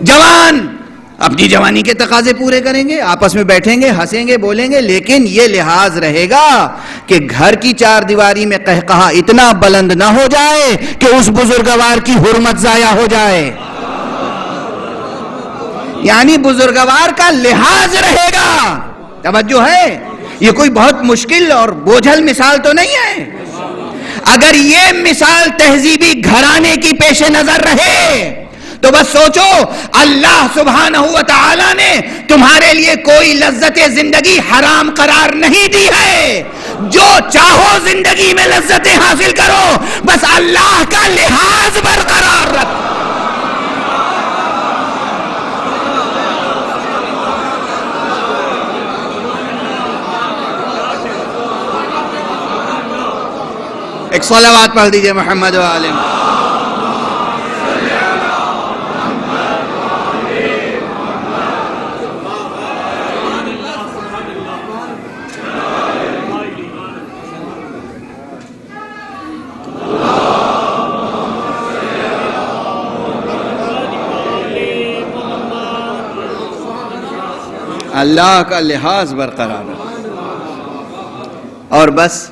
[SPEAKER 1] جوان اپنی جوانی کے تقاضے پورے کریں گے، آپس میں بیٹھیں گے، ہنسیں گے، بولیں گے، لیکن یہ لحاظ رہے گا کہ گھر کی چار دیواری میں قہقہا اتنا بلند نہ ہو جائے کہ اس بزرگوار کی حرمت ضائع ہو جائے۔ یعنی بزرگوار کا لحاظ رہے گا۔ توجہ ہے؟ یہ کوئی بہت مشکل اور بوجھل مثال تو نہیں ہے۔ اگر یہ مثال تہذیبی گھرانے کی پیش نظر رہے تو بس سوچو اللہ سبحانہ و تعالی نے تمہارے لیے کوئی لذت زندگی حرام قرار نہیں دی ہے۔ جو چاہو زندگی میں لذتیں حاصل کرو، بس اللہ کا لحاظ برقرار رکھو۔ ایک صلوات پڑھ دیجئے محمد و آلہ۔ اللہ کا لحاظ برقرار ہے۔ اور بس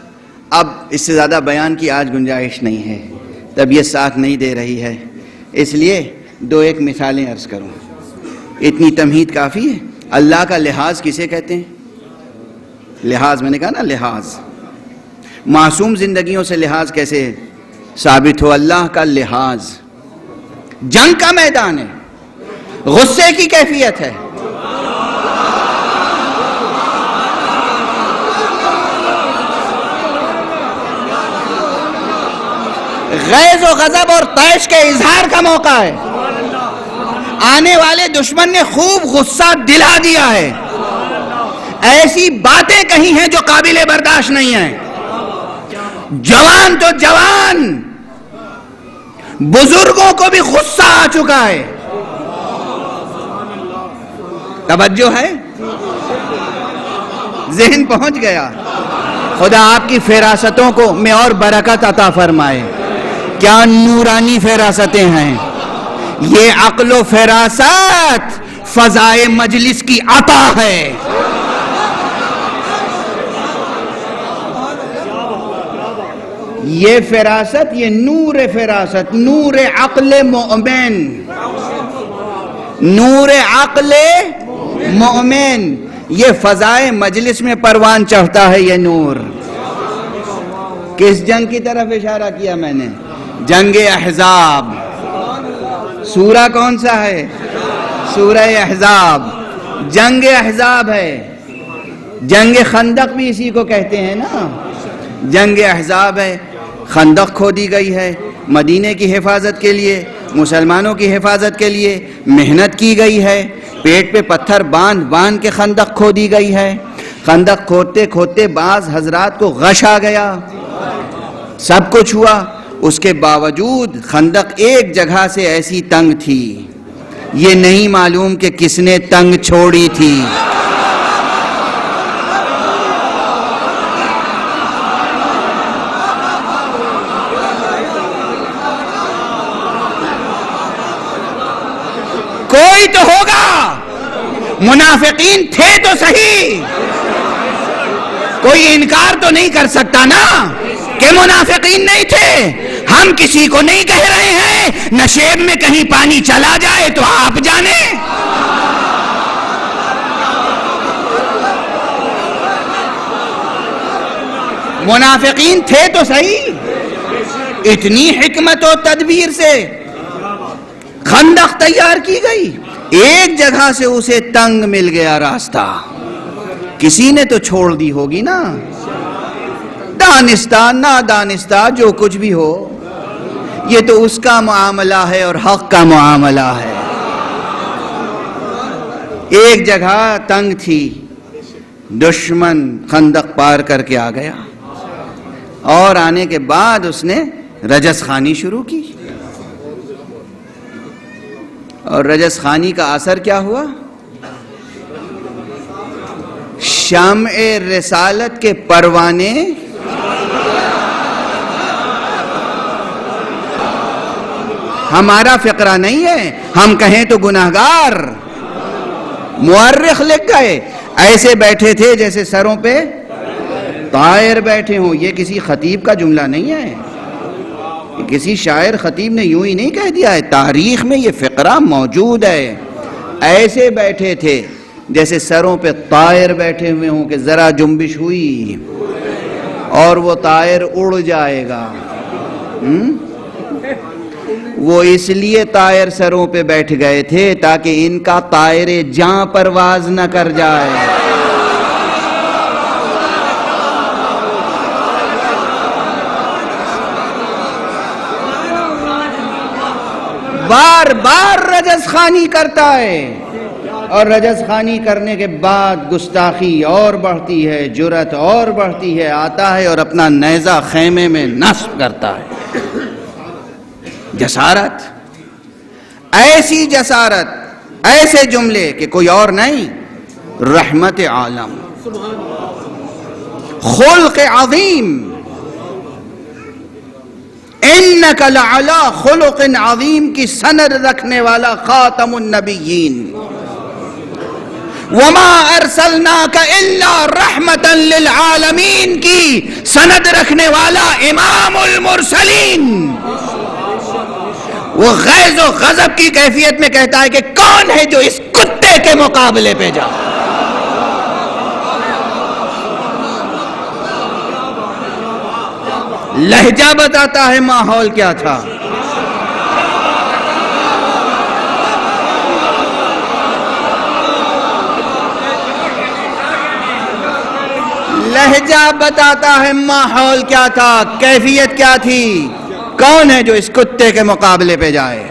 [SPEAKER 1] اب اس سے زیادہ بیان کی آج گنجائش نہیں ہے، طبیعت ساتھ نہیں دے رہی ہے، اس لیے دو ایک مثالیں عرض کروں۔ اتنی تمہید کافی ہے۔ اللہ کا لحاظ کسے کہتے ہیں؟ لحاظ، میں نے کہا نا لحاظ، معصوم زندگیوں سے لحاظ کیسے ثابت ہو؟ اللہ کا لحاظ جنگ کا میدان ہے، غصے کی کیفیت ہے، غیظ و غضب اور طیش کے اظہار کا موقع ہے۔ آنے والے دشمن نے خوب غصہ دلا دیا ہے، ایسی باتیں کہی ہیں جو قابل برداشت نہیں ہیں۔ جوان تو جوان، بزرگوں کو بھی غصہ آ چکا ہے۔ توجہ ہے؟ ذہن پہنچ گیا؟ خدا آپ کی فراستوں کو میں اور برکت عطا فرمائے۔ کیا نورانی فراستیں ہیں یہ! عقل و فراست فضائے مجلس کی عطا ہے۔ یہ فراست، یہ نور فراست، نور عقل مومن، نور عقل مومن، یہ فضائے مجلس میں پروان چڑھتا ہے یہ نور۔ کس جنگ کی طرف اشارہ کیا میں نے؟ جنگ احزاب۔ سورہ کون سا ہے؟ سورہ احزاب۔ جنگ احزاب ہے، جنگ خندق بھی اسی کو کہتے ہیں نا۔ جنگ احزاب ہے، خندق کھودی گئی ہے مدینے کی حفاظت کے لیے، مسلمانوں کی حفاظت کے لیے محنت کی گئی ہے، پیٹ پہ پتھر باندھ باندھ کے خندق کھودی گئی ہے۔ خندق کھودتے کھودتے بعض حضرات کو غش آ گیا، سب کچھ ہوا، اس کے باوجود خندق ایک جگہ سے ایسی تنگ تھی، یہ نہیں معلوم کہ کس نے تنگ چھوڑی تھی۔ منافقین تھے تو صحیح، کوئی انکار تو نہیں کر سکتا نا کہ منافقین نہیں تھے. ہم کسی کو نہیں کہہ رہے ہیں نشیب میں کہیں پانی چلا جائے تو آپ جانیں. منافقین تھے تو صحیح. اتنی حکمت و تدبیر سے خندق تیار کی گئی. ایک جگہ سے اسے تنگ مل گیا راستہ، کسی نے تو چھوڑ دی ہوگی نا. دانستہ نادانستہ جو کچھ بھی ہو، یہ تو اس کا معاملہ ہے اور حق کا معاملہ ہے. ایک جگہ تنگ تھی، دشمن خندق پار کر کے آ گیا، اور آنے کے بعد اس نے رجس خوانی شروع کی. اور رجس خوانی کا اثر کیا ہوا؟ شمع رسالت کے پروانے ہمارا فقرہ نہیں ہے، ہم کہیں تو گناہگار. مورخ لکھ گئے ایسے بیٹھے تھے جیسے سروں پہ طائر بیٹھے ہوں. یہ کسی خطیب کا جملہ نہیں ہے، کسی شاعر خطیب نے یوں ہی نہیں کہہ دیا ہے، تاریخ میں یہ فقرہ موجود ہے. ایسے بیٹھے تھے جیسے سروں پہ طائر بیٹھے ہوئے ہوں کہ ذرا جنبش ہوئی اور وہ طائر اڑ جائے گا. وہ اس لیے طائر سروں پہ بیٹھ گئے تھے تاکہ ان کا طائر جاں پرواز نہ کر جائے. بار بار رجس خوانی کرتا ہے، اور رجس خوانی کرنے کے بعد گستاخی اور بڑھتی ہے، جرأت اور بڑھتی ہے. آتا ہے اور اپنا نیزہ خیمے میں نصب کرتا ہے. جسارت، ایسی جسارت، ایسے جملے کہ کوئی اور نہیں، رحمت عالم، خلق عظیم، انک لعلی خلق عظیم کی سند رکھنے والا خاتم النبیین. وما ارسلناک الا رحمتا للعالمین کی سند رکھنے والا امام المرسلین. وہ غیظ و غضب کی کیفیت میں کہتا ہے کہ کون ہے جو اس کتے کے مقابلے پہ جا. لہجہ بتاتا ہے ماحول کیا تھا. لہجہ بتاتا ہے ماحول کیا تھا، کیفیت کیا تھی. کون ہے جو اس کتے کے مقابلے پہ جائے؟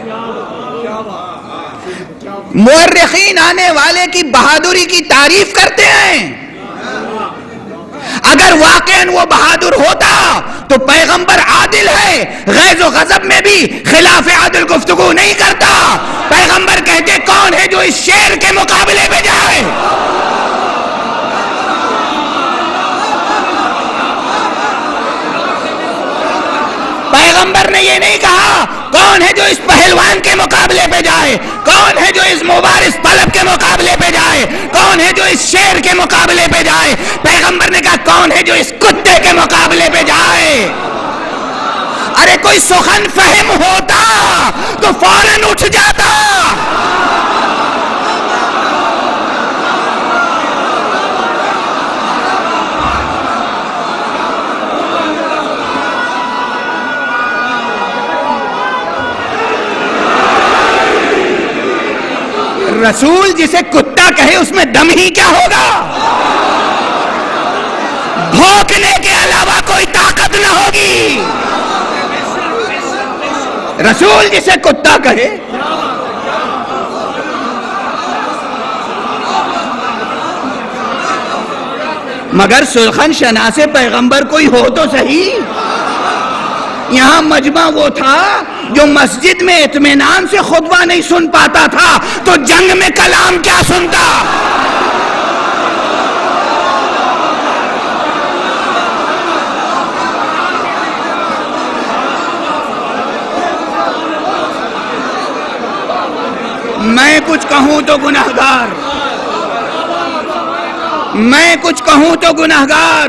[SPEAKER 1] مورخین آنے والے کی بہادری کی تعریف کرتے ہیں. اگر واقعاً وہ بہادر ہوتا تو پیغمبر عادل ہے، غیظ و غضب میں بھی خلاف عادل گفتگو نہیں کرتا. پیغمبر کہتے کون ہے جو اس شیر کے مقابلے پہ جائے؟ پیغمبر نے یہ نہیں کہا کون ہے جو اس پہلوان کے مقابلے پہ جائے، کون ہے جو اس مبارز طلب کے مقابلے پہ جائے، کون ہے جو اس شیر کے مقابلے پہ جائے. پیغمبر نے کہا کون ہے جو اس کتے کے مقابلے پہ جائے. ارے کوئی سخن فہم ہوتا تو فوراً اٹھ جاتا. رسول جسے کتا کہے اس میں دم ہی کیا ہوگا؟ بھونکنے کے علاوہ کوئی طاقت نہ ہوگی. رسول جسے کتا کہے، مگر سلخن شناس پیغمبر کوئی ہو تو صحیح. یہاں مجمع وہ تھا جو مسجد میں اطمینان سے خطبہ نہیں سن پاتا تھا تو جنگ میں کلام کیا سنتا. میں کچھ کہوں تو گناہگار، میں کچھ کہوں تو گناہگار.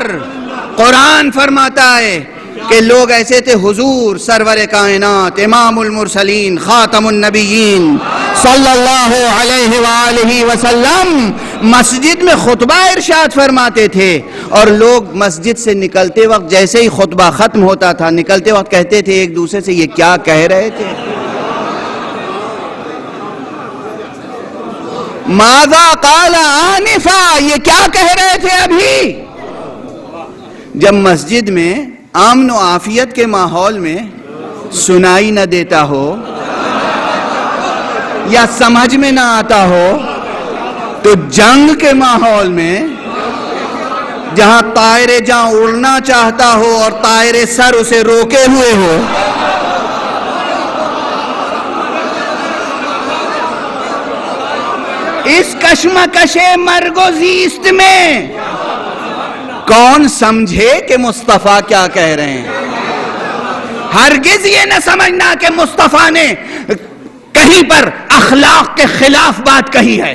[SPEAKER 1] قرآن فرماتا ہے کہ لوگ ایسے تھے. حضور سرور کائنات امام المرسلین خاتم النبیین صلی اللہ علیہ وآلہ وسلم مسجد میں خطبہ ارشاد فرماتے تھے، اور لوگ مسجد سے نکلتے وقت جیسے ہی خطبہ ختم ہوتا تھا نکلتے وقت کہتے تھے ایک دوسرے سے یہ کیا کہہ رہے تھے. ماذا قال آنفا، یہ کیا کہہ رہے تھے ابھی. جب مسجد میں امن و عافیت کے ماحول میں سنائی نہ دیتا ہو یا سمجھ میں نہ آتا ہو، تو جنگ کے ماحول میں جہاں طائر جہاں اڑنا چاہتا ہو اور طائر سر اسے روکے ہوئے ہو، اس کشمکش مرگ و زیست میں کون سمجھے کہ مصطفیٰ کیا کہہ رہے ہیں. ہرگز یہ نہ سمجھنا کہ مصطفیٰ نے کہیں پر اخلاق کے خلاف بات کہی ہے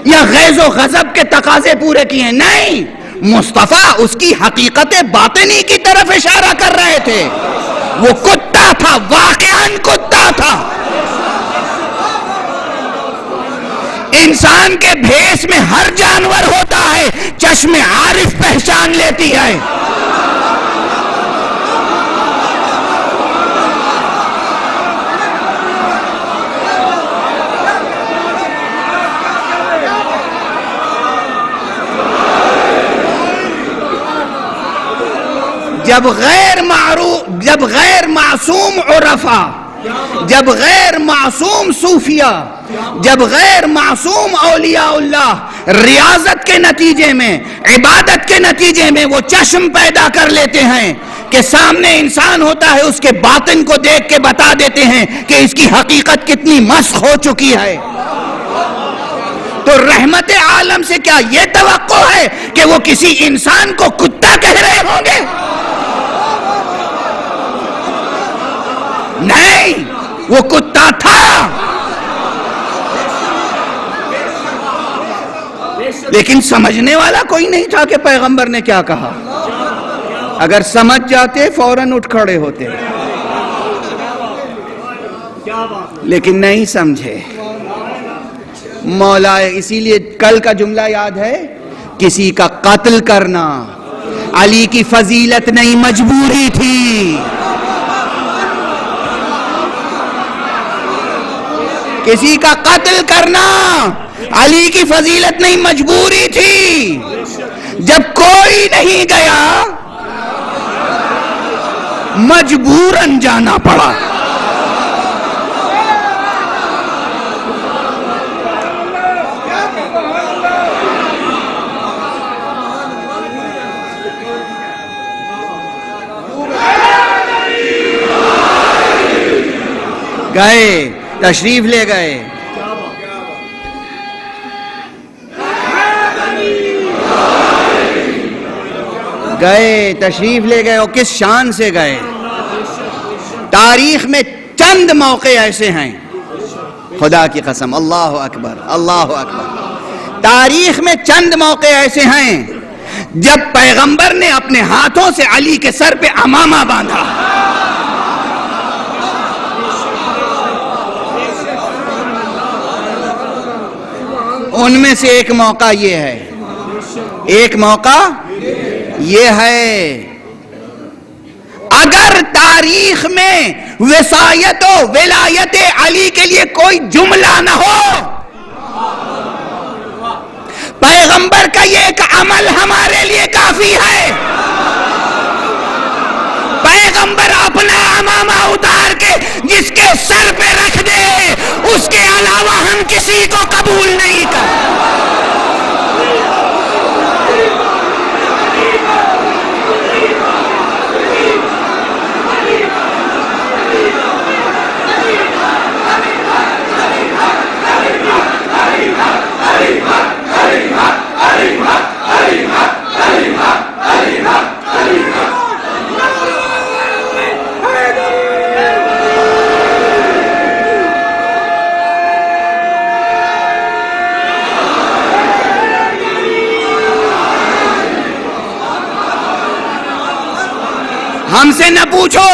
[SPEAKER 1] یا غیظ و غضب کے تقاضے پورے کیے ہیں. نہیں، مصطفیٰ اس کی حقیقت باطنی کی طرف اشارہ کر رہے تھے. وہ کتا تھا، واقعاً کتا تھا. انسان کے بھیس میں ہر جانور ہوتا ہے، چشم عارف پہچان لیتی ہے. جب غیر معصوم عرفا، جب غیر معصوم صوفیہ، جب غیر معصوم اولیاء اللہ ریاضت کے نتیجے میں، عبادت کے نتیجے میں وہ چشم پیدا کر لیتے ہیں کہ سامنے انسان ہوتا ہے، اس کے باطن کو دیکھ کے بتا دیتے ہیں کہ اس کی حقیقت کتنی مسخ ہو چکی ہے، تو رحمت عالم سے کیا یہ توقع ہے کہ وہ کسی انسان کو کتا کہہ رہے ہوں گے؟ نہیں، وہ کتا تھا. لیکن سمجھنے والا کوئی نہیں تھا کہ پیغمبر نے کیا کہا. اگر سمجھ جاتے فوراً اٹھ کھڑے ہوتے، لیکن نہیں سمجھے. مولا، اسی لیے کل کا جملہ یاد ہے، کسی کا قتل کرنا علی کی فضیلت نہیں مجبوری تھی. کسی کا قتل کرنا علی کی فضیلت نہیں مجبوری تھی. جب کوئی نہیں گیا مجبوراً جانا پڑا. گئے، تشریف لے گئے. گئے، تشریف لے گئے، اور کس شان سے گئے. تاریخ میں چند موقع ایسے ہیں، خدا کی قسم، اللہ اکبر اللہ اکبر، تاریخ میں چند موقع ایسے ہیں جب پیغمبر نے اپنے ہاتھوں سے علی کے سر پہ عمامہ باندھا. ان میں سے ایک موقع یہ ہے، ایک موقع یہ ہے، اگر تاریخ میں وصایت و ولایت علی کے لیے کوئی جملہ نہ ہو، پیغمبر کا یہ ایک عمل ہمارے لیے کافی ہے. پیغمبر اپنا عمامہ اتار کے جس کے سر پہ رکھ دے، اس کے علاوہ ہم کسی کو قبول نہیں کرتے. ہم سے نہ پوچھو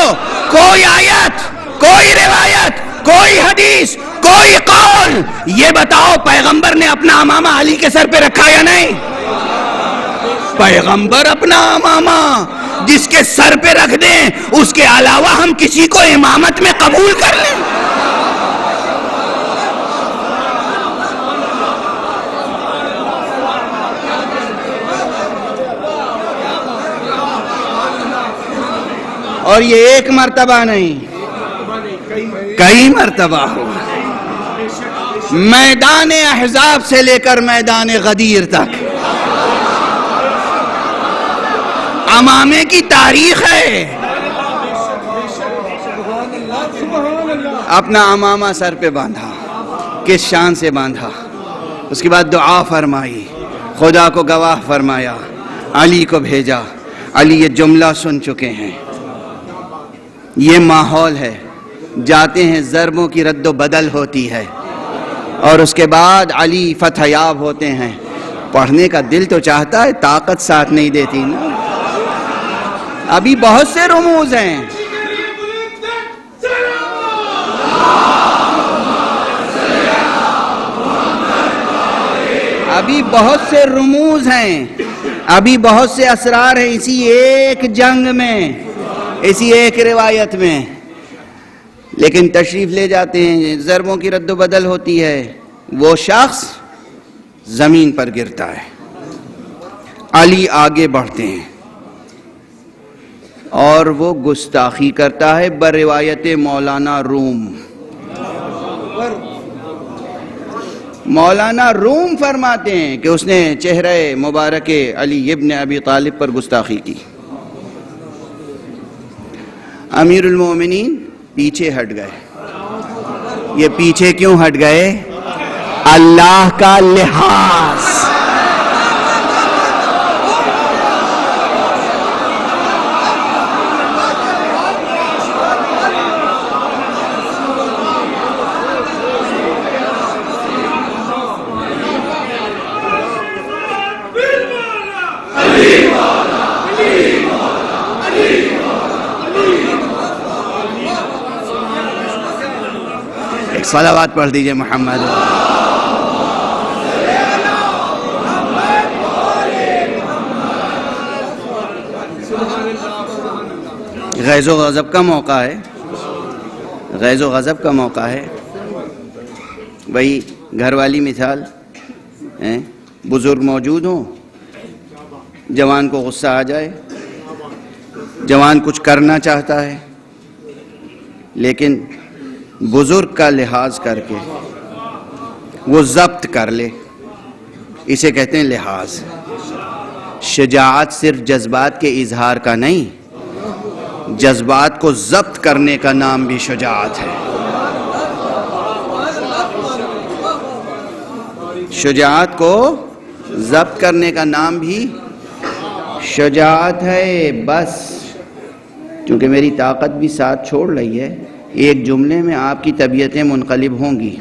[SPEAKER 1] کوئی آیت، کوئی روایت، کوئی حدیث، کوئی قول، یہ بتاؤ پیغمبر نے اپنا امامہ علی کے سر پہ رکھا یا نہیں؟ پیغمبر اپنا امامہ جس کے سر پہ رکھ دیں، اس کے علاوہ ہم کسی کو امامت میں قبول کر لیں؟ اور یہ ایک مرتبہ نہیں، کئی مرتبہ ہو، میدان احزاب سے لے کر میدان غدیر تک امامے کی تاریخ ہے۔ اپنا امامہ سر پہ باندھا، کس شان سے باندھا، اس کے بعد دعا فرمائی، خدا کو گواہ فرمایا، علی کو بھیجا۔ علی یہ جملہ سن چکے ہیں، یہ ماحول ہے، جاتے ہیں ضربوں کی رد و بدل ہوتی ہے، اور اس کے بعد علی فتح یاب ہوتے ہیں۔ پڑھنے کا دل تو چاہتا ہے، طاقت ساتھ نہیں دیتی نا۔ ابھی بہت سے رموز ہیں، ابھی بہت سے رموز ہیں، ابھی بہت سے اسرار ہیں اسی ایک جنگ میں، اسی ایک روایت میں، لیکن تشریف لے جاتے ہیں، ضربوں کی رد و بدل ہوتی ہے، وہ شخص زمین پر گرتا ہے، علی آگے بڑھتے ہیں اور وہ گستاخی کرتا ہے بروایت مولانا روم۔ مولانا روم فرماتے ہیں کہ اس نے چہرہ مبارک علی ابن ابی طالب پر گستاخی کی۔ امیر المومنین پیچھے ہٹ گئے۔ یہ پیچھے کیوں ہٹ گئے؟ اللہ کا لحاظ۔ ایک صلوات پڑھ دیجئے محمد۔ غیظ و غضب کا موقع ہے، غیظ و غضب کا موقع ہے۔ وہی گھر والی مثال، بزرگ موجود ہوں، جوان کو غصہ آ جائے، جوان کچھ کرنا چاہتا ہے لیکن بزرگ کا لحاظ کر کے وہ ضبط کر لے، اسے کہتے ہیں لحاظ۔ شجاعت صرف جذبات کے اظہار کا نہیں، جذبات کو ضبط کرنے کا نام بھی شجاعت ہے۔ شجاعت کو ضبط کرنے کا نام بھی شجاعت ہے۔ بس چونکہ میری طاقت بھی ساتھ چھوڑ رہی ہے، ایک جملے میں آپ کی طبیعتیں منقلب ہوں گی۔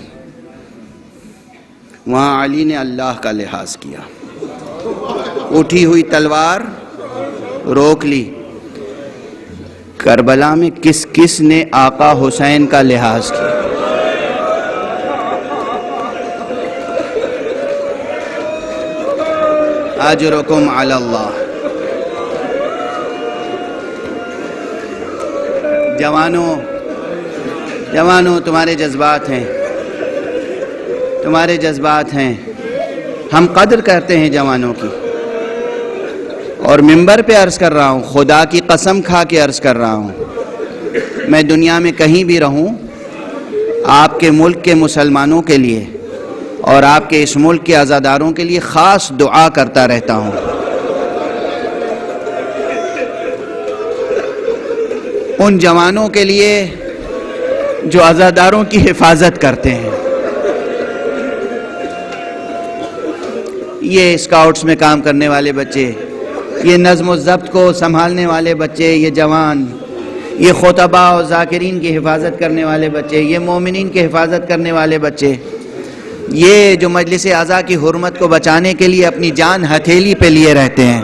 [SPEAKER 1] وہاں علی نے اللہ کا لحاظ کیا، اٹھی ہوئی تلوار روک لی۔ کربلا میں کس کس نے آقا حسین کا لحاظ کیا؟ اجرکم علی اللہ۔ جوانوں تمہارے جذبات ہیں، تمہارے جذبات ہیں، ہم قدر کرتے ہیں جوانوں کی، اور منبر پہ عرض کر رہا ہوں، خدا کی قسم کھا کے عرض کر رہا ہوں، میں دنیا میں کہیں بھی رہوں، آپ کے ملک کے مسلمانوں کے لیے اور آپ کے اس ملک کے عزاداروں کے لیے خاص دعا کرتا رہتا ہوں۔ ان جوانوں کے لیے جو عزاداروں کی حفاظت کرتے ہیں، یہ اسکاؤٹس میں کام کرنے والے بچے، یہ نظم و ضبط کو سنبھالنے والے بچے، یہ جوان، یہ خطباء و ذاکرین کی حفاظت کرنے والے بچے، یہ مومنین کی حفاظت کرنے والے بچے، یہ جو مجلس اعضاء کی حرمت کو بچانے کے لیے اپنی جان ہتھیلی پہ لیے رہتے ہیں،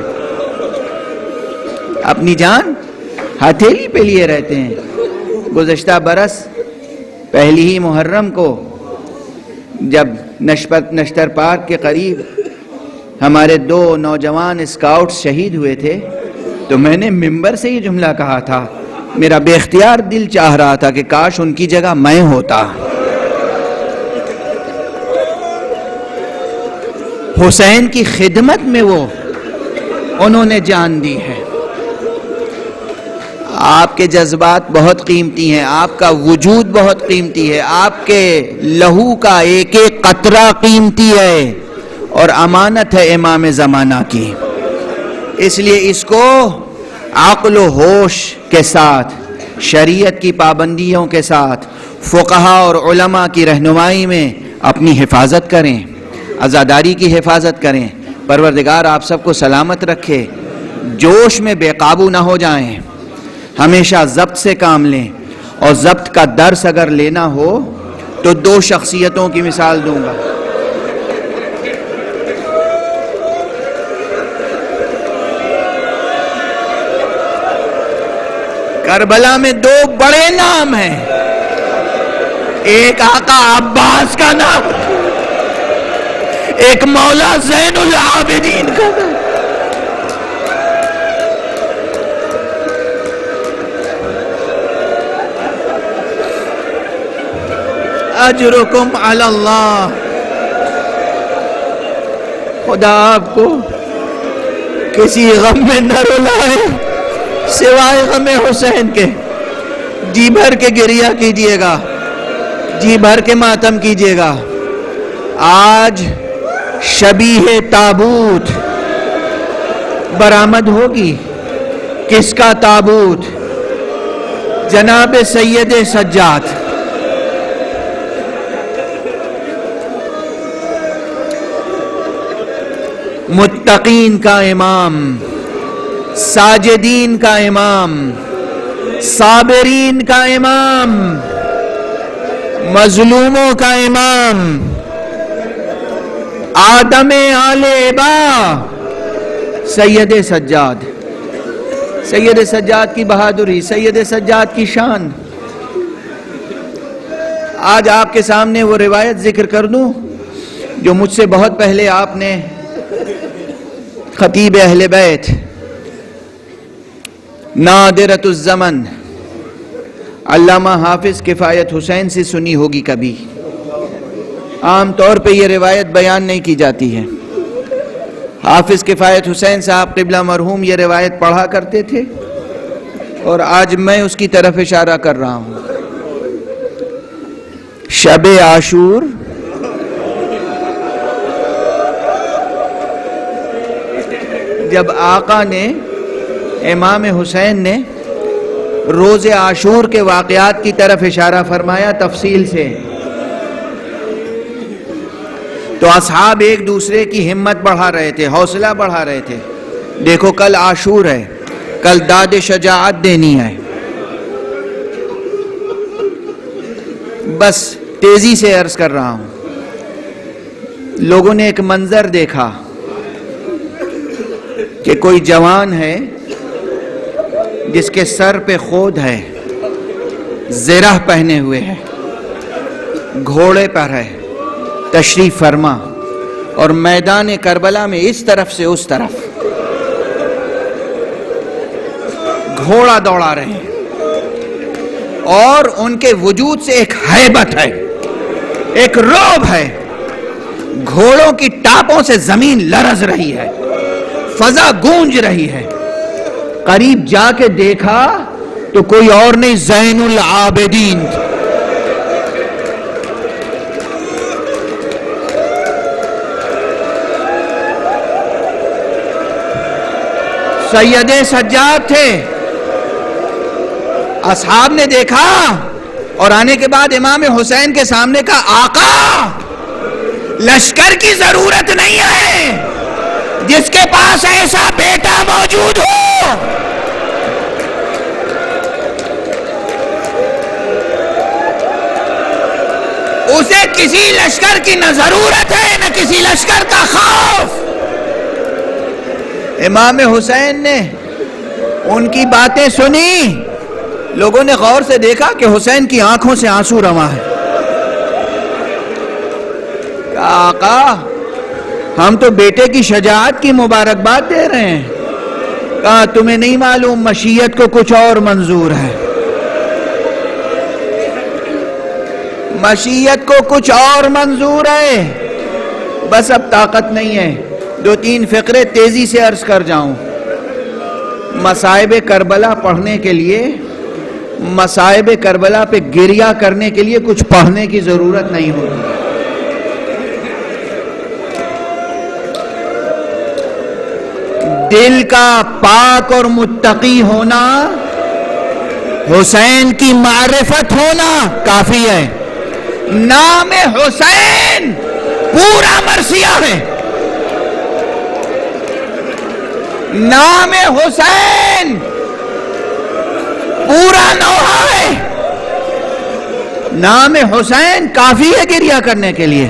[SPEAKER 1] اپنی جان ہتھیلی پہ لیے رہتے ہیں. گزشتہ برس پہلی ہی محرم کو جب نشتر پارک کے قریب ہمارے 2 نوجوان اسکاؤٹس شہید ہوئے تھے تو میں نے ممبر سے یہ جملہ کہا تھا. میرا بے اختیار دل چاہ رہا تھا کہ کاش ان کی جگہ میں ہوتا. حسین کی خدمت میں انہوں نے جان دی ہے. آپ کے جذبات بہت قیمتی ہیں، آپ کا وجود بہت قیمتی ہے، آپ کے لہو کا ایک ایک قطرہ قیمتی ہے اور امانت ہے امام زمانہ کی. اس لیے اس کو عقل و ہوش کے ساتھ، شریعت کی پابندیوں کے ساتھ، فقہاء اور علماء کی رہنمائی میں اپنی حفاظت کریں، عزاداری کی حفاظت کریں. پروردگار آپ سب کو سلامت رکھے. جوش میں بے قابو نہ ہو جائیں، ہمیشہ ضبط سے کام لیں. اور ضبط کا درس اگر لینا ہو تو 2 شخصیتوں کی مثال دوں گا. کربلا میں 2 بڑے نام ہیں، ایک آقا عباس کا نام، ایک مولا زین العابدین کا نام. اجرکم علی اللہ. خدا آپ کو کسی غم میں نہ رلائے سوائے غم حسین کے. جی بھر کے گریہ کیجئے گا، جی بھر کے ماتم کیجئے گا. آج شبیہ تابوت برآمد ہوگی. کس کا تابوت؟ جناب سید سجاد. متقین کا امام، ساجدین کا امام، صابرین کا امام، مظلوموں کا امام، آدم آل ابا، سید سجاد. سید سجاد کی بہادری، سید سجاد کی شان. آج آپ کے سامنے وہ روایت ذکر کر دوں جو مجھ سے بہت پہلے آپ نے خطیب اہل بیت نادرۃ الزمن علامہ حافظ کفایت حسین سے سنی ہوگی. کبھی عام طور پہ یہ روایت بیان نہیں کی جاتی ہے. حافظ کفایت حسین صاحب قبلہ مرحوم یہ روایت پڑھا کرتے تھے اور آج میں اس کی طرف اشارہ کر رہا ہوں. شب عاشور جب آقا نے، امام حسین نے روز عاشور کے واقعات کی طرف اشارہ فرمایا تفصیل سے، تو اصحاب ایک دوسرے کی ہمت بڑھا رہے تھے، حوصلہ بڑھا رہے تھے. دیکھو کل عاشور ہے، کل داد شجاعت دینی ہے. بس تیزی سے عرض کر رہا ہوں. لوگوں نے ایک منظر دیکھا کہ کوئی جوان ہے جس کے سر پہ خود ہے، زرہ پہنے ہوئے ہے، گھوڑے پر ہے، تشریف فرما، اور میدان کربلا میں اس طرف سے اس طرف گھوڑا دوڑا رہے ہیں اور ان کے وجود سے ایک ہیبت ہے، ایک رعب ہے. گھوڑوں کی ٹاپوں سے زمین لرز رہی ہے، فضا گونج رہی ہے. قریب جا کے دیکھا تو کوئی اور نہیں، زین العابدین. سید سجاد تھے. اصحاب نے دیکھا اور آنے کے بعد امام حسین کے سامنے کا آقا لشکر کی ضرورت نہیں ہے، جس کے پاس ایسا بیٹا موجود ہو اسے کسی لشکر کی نہ ضرورت ہے نہ کسی لشکر کا خوف. امام حسین نے ان کی باتیں سنی، لوگوں نے غور سے دیکھا کہ حسین کی آنکھوں سے آنسو رواں ہے. کہا آقا ہم تو بیٹے کی شجاعت کی مبارکباد دے رہے ہیں. کہا تمہیں نہیں معلوم مشیت کو کچھ اور منظور ہے، مشیت کو کچھ اور منظور ہے. بس اب طاقت نہیں ہے، 2-3 فقرے تیزی سے عرض کر جاؤں. مصائب کربلا پڑھنے کے لیے، مصائب کربلا پہ گریہ کرنے کے لیے کچھ پڑھنے کی ضرورت نہیں ہوتی. دل کا پاک اور متقی ہونا، حسین کی معرفت ہونا کافی ہے. نام حسین پورا مرثیہ ہے. نام حسین پورا نوحہ ہے. نام حسین کافی ہے گریہ کرنے کے لیے.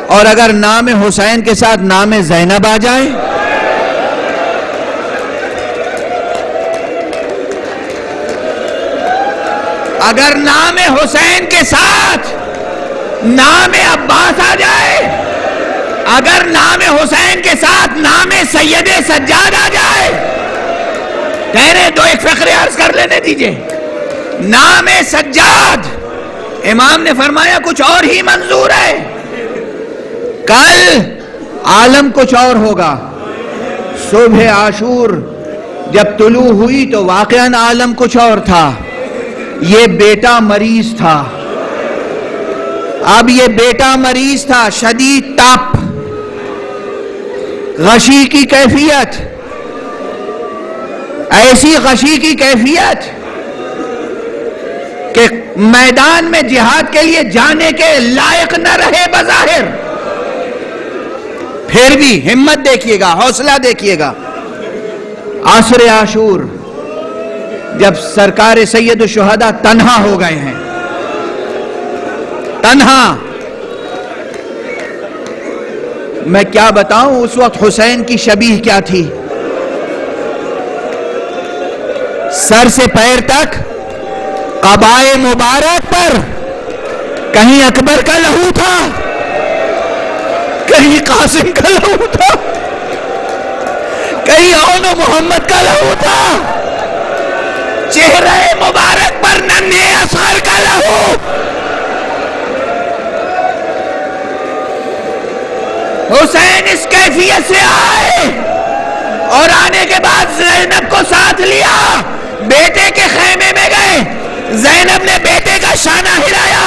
[SPEAKER 1] اور اگر نام حسین کے ساتھ نام زینب آ جائے، اگر نام حسین کے ساتھ نام عباس آ جائے، اگر نام حسین کے ساتھ نام سید سجاد آ جائے، ٹھہرے 2-1 فقرے عرض کر لینے دیجئے. نام سجاد امام نے فرمایا کچھ اور ہی منظور ہے. کل عالم کچھ اور ہوگا. صبح عاشور جب طلوع ہوئی تو واقعاً عالم کچھ اور تھا. یہ بیٹا مریض تھا. اب یہ بیٹا مریض تھا، شدید تپ، غشی کی کیفیت، ایسی غشی کی کیفیت کہ میدان میں جہاد کے لیے جانے کے لائق نہ رہے بظاہر. پھر بھی ہمت دیکھیے گا، حوصلہ دیکھیے گا. عصر عاشور جب سرکار سید الشہداء تنہا ہو گئے ہیں، تنہا، میں کیا بتاؤں اس وقت حسین کی شبیہ کیا تھی. سر سے پیر تک قبائے مبارک پر کہیں اکبر کا لہو تھا، کہیں قاسم کا لہو تھا، کہیں اون و محمد کا لہو تھا. چہرے مبارک پر ننھے اصغر کا لہو. حسین اس کیفیت سے آئے اور آنے کے بعد زینب کو ساتھ لیا، بیٹے کے خیمے میں گئے. زینب نے بیٹے کا شانہ ہلایا،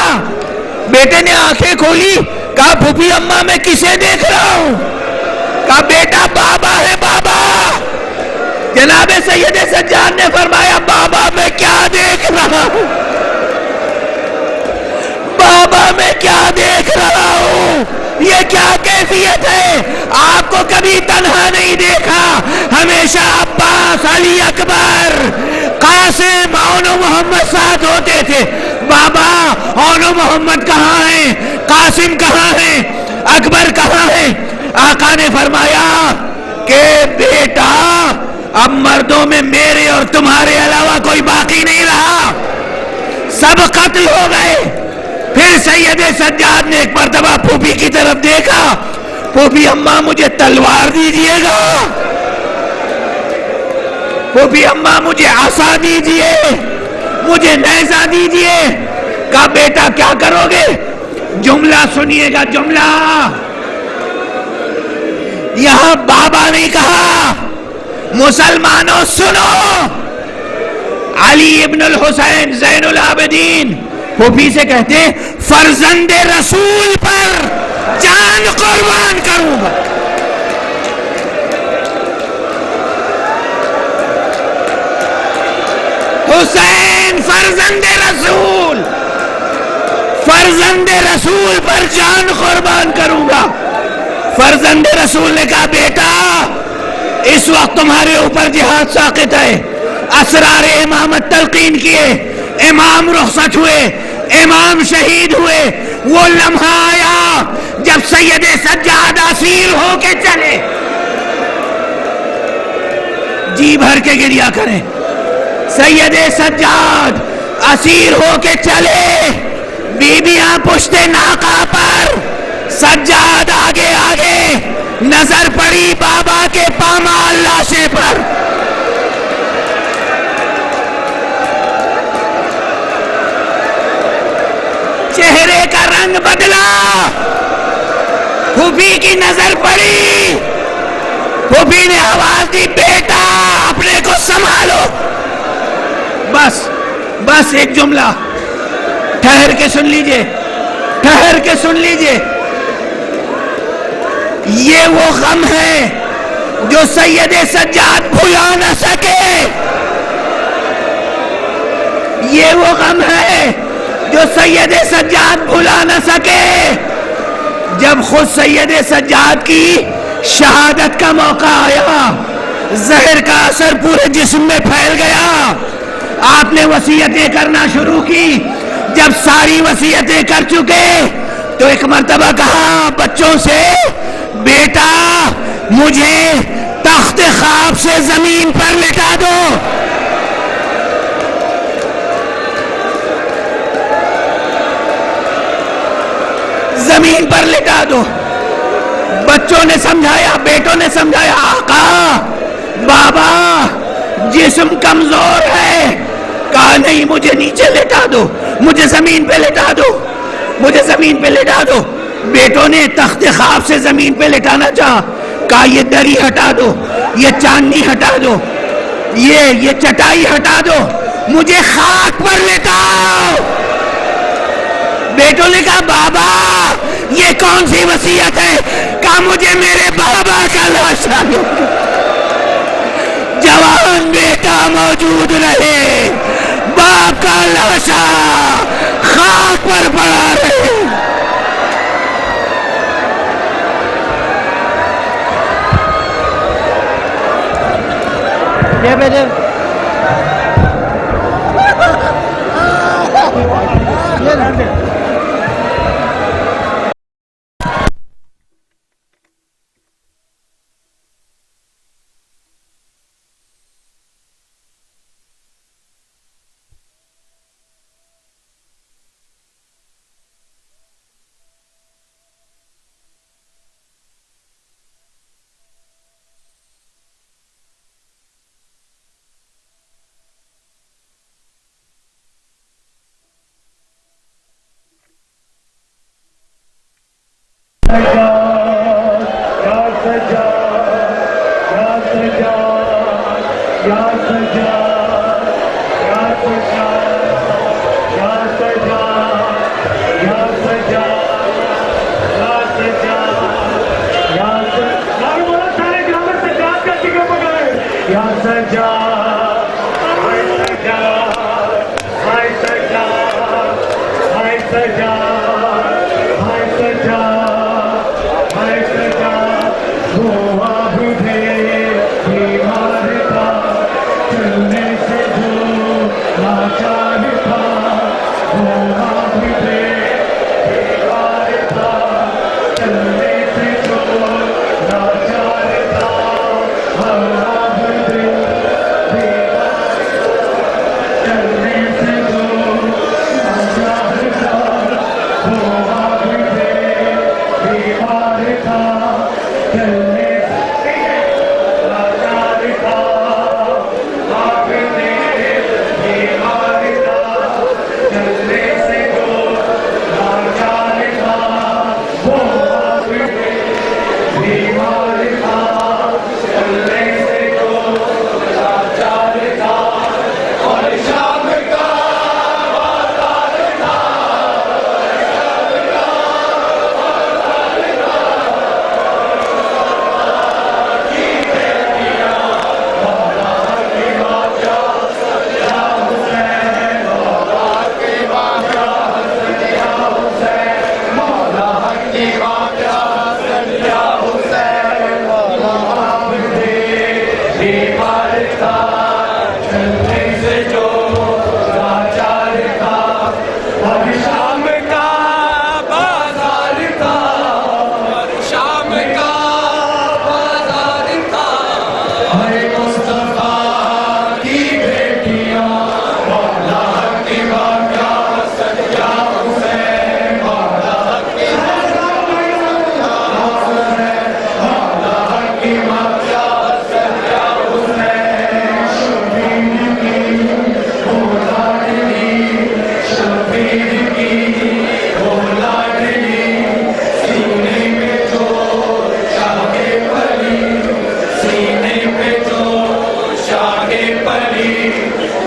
[SPEAKER 1] بیٹے نے آنکھیں کھولی، کہا پھوپھی اماں میں کسے دیکھ رہا ہوں؟ کہا بیٹا بابا ہے بابا. جناب سید سجاد نے فرمایا بابا میں کیا دیکھ رہا ہوں، بابا میں کیا دیکھ رہا ہوں. یہ کیا کیفیت ہے؟ آپ کو کبھی تنہا نہیں دیکھا، ہمیشہ عباس، علی اکبر، قاسم، اون و محمد ساتھ ہوتے تھے. بابا اون و محمد کہاں ہیں؟ قاسم کہاں ہیں؟ اکبر کہاں ہیں؟ آقا نے فرمایا کہ بیٹا اب مردوں میں میرے اور تمہارے علاوہ کوئی باقی نہیں رہا، سب قتل ہو گئے. پھر سید سجاد نے ایک مرتبہ پھوپھی کی طرف دیکھا، پھوپھی اماں مجھے تلوار دیجئے گا، پھوپھی اماں مجھے عصا دیجئے، مجھے نیزہ دیجئے. کہا بیٹا کیا کرو گے؟ جملہ سنیے گا، جملہ. یہاں بابا نہیں کہا، مسلمانوں سنو. علی ابن الحسین زین العابدین پھوپھی سے کہتے فرزند رسول پر جان قربان کروں گا. حسین فرزند رسول، فرزند رسول پر جان قربان کروں گا. فرزند رسول نے کہا بیٹا اس وقت تمہارے اوپر جہاد ساقط ہے. اسرار امامت تلقین کیے، امام رخصت ہوئے، امام شہید ہوئے. وہ لمحہ آیا جب سید سجاد اسیر ہو کے چلے. جی بھر کے گریا کریں. سید سجاد اسیر ہو کے چلے، بیویاں پشتے ناقہ پر، سجاد آگے آگے. نظر پڑی بابا کے پامال لاشے پر. چہرے کا رنگ بدلا، پھوپھی کی نظر پڑی. پھوپھی نے آواز دی، بیٹا اپنے کو سنبھالو. بس ایک جملہ ٹھہر کے سن لیجئے، ٹھہر کے سن لیجئے. یہ وہ غم ہے جو سید سجاد بھلا نہ سکے. یہ وہ غم ہے جو سید سجاد بھلا نہ سکے. جب خود سید سجاد کی شہادت کا موقع آیا، زہر کا اثر پورے جسم میں پھیل گیا. آپ نے وصیتیں کرنا شروع کی. جب ساری وصیتیں کر چکے تو ایک مرتبہ کہا بچوں سے، بیٹا مجھے تخت خواب سے زمین پر لٹا دو. زمین پر لٹا دو. بچوں نے سمجھایا، بیٹوں نے سمجھایا، آقا بابا جسم کمزور ہے. کہا نہیں، مجھے نیچے لٹا دو، مجھے زمین پہ لٹا دو، مجھے زمین پہ لٹا دو. بیٹوں نے تخت خواب سے زمین پہ لٹانا چاہا. کہا یہ دری ہٹا دو، یہ چاندنی ہٹا دو، یہ چٹائی ہٹا دو، مجھے خاک پر لٹاؤ. بیٹوں نے کہا بابا یہ کون سی وصیت ہے؟ کہا مجھے میرے بابا کا لاشا دو. جوان بیٹا موجود رہے، باپ کا لاشا خاک پر پڑا رہے. یہ بیٹے
[SPEAKER 2] مصطفیٰ بنی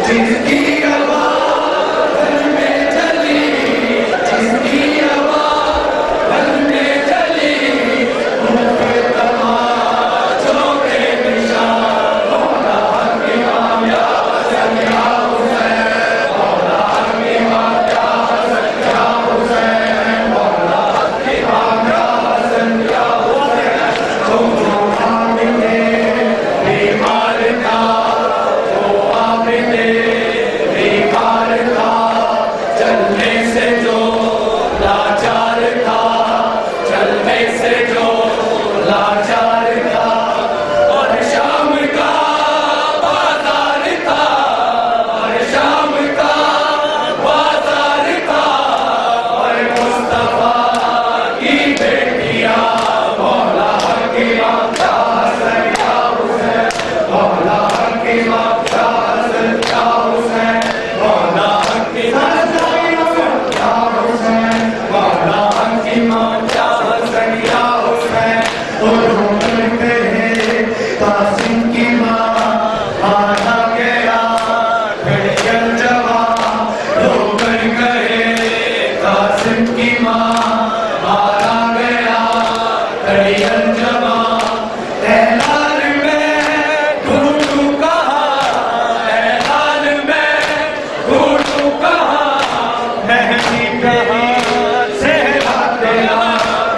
[SPEAKER 2] جس کی آواز دل میں چلی، جس کی آواز دل میں چلی، ان کے تماشوں کے نشان مولا حق امام یا حسن یا حسین، مولا حق امام یا حسن یا حسین، مولا حق امام یا حسن یا حسین، تم عاملے بیمار تھا، وہ عاملے بیمار تھا، چلنے سے جو لاچار تھا، چلنے سے جو لاچار تھا، اور شام کا بازار تھا، اور شام کا بازار تھا، اور مصطفیٰ کی بیٹیاں مولا حق امام یا حسن یا حسین، مولا حق امام یا حسن یا حسین، مولا حق امام یا حسین، مولا حق امام یا حسن یا حسین، انہوں نے کہے قاسم کی ماں آنا گیا گھڑیل جوان، رو کر کہے قاسم کی ماں آنا گیا گھڑیل جوان، اعلان میں ڈھونڈوں کہاں، اعلان میں ڈھونڈوں کہاں، مہدی کہاں سے آتے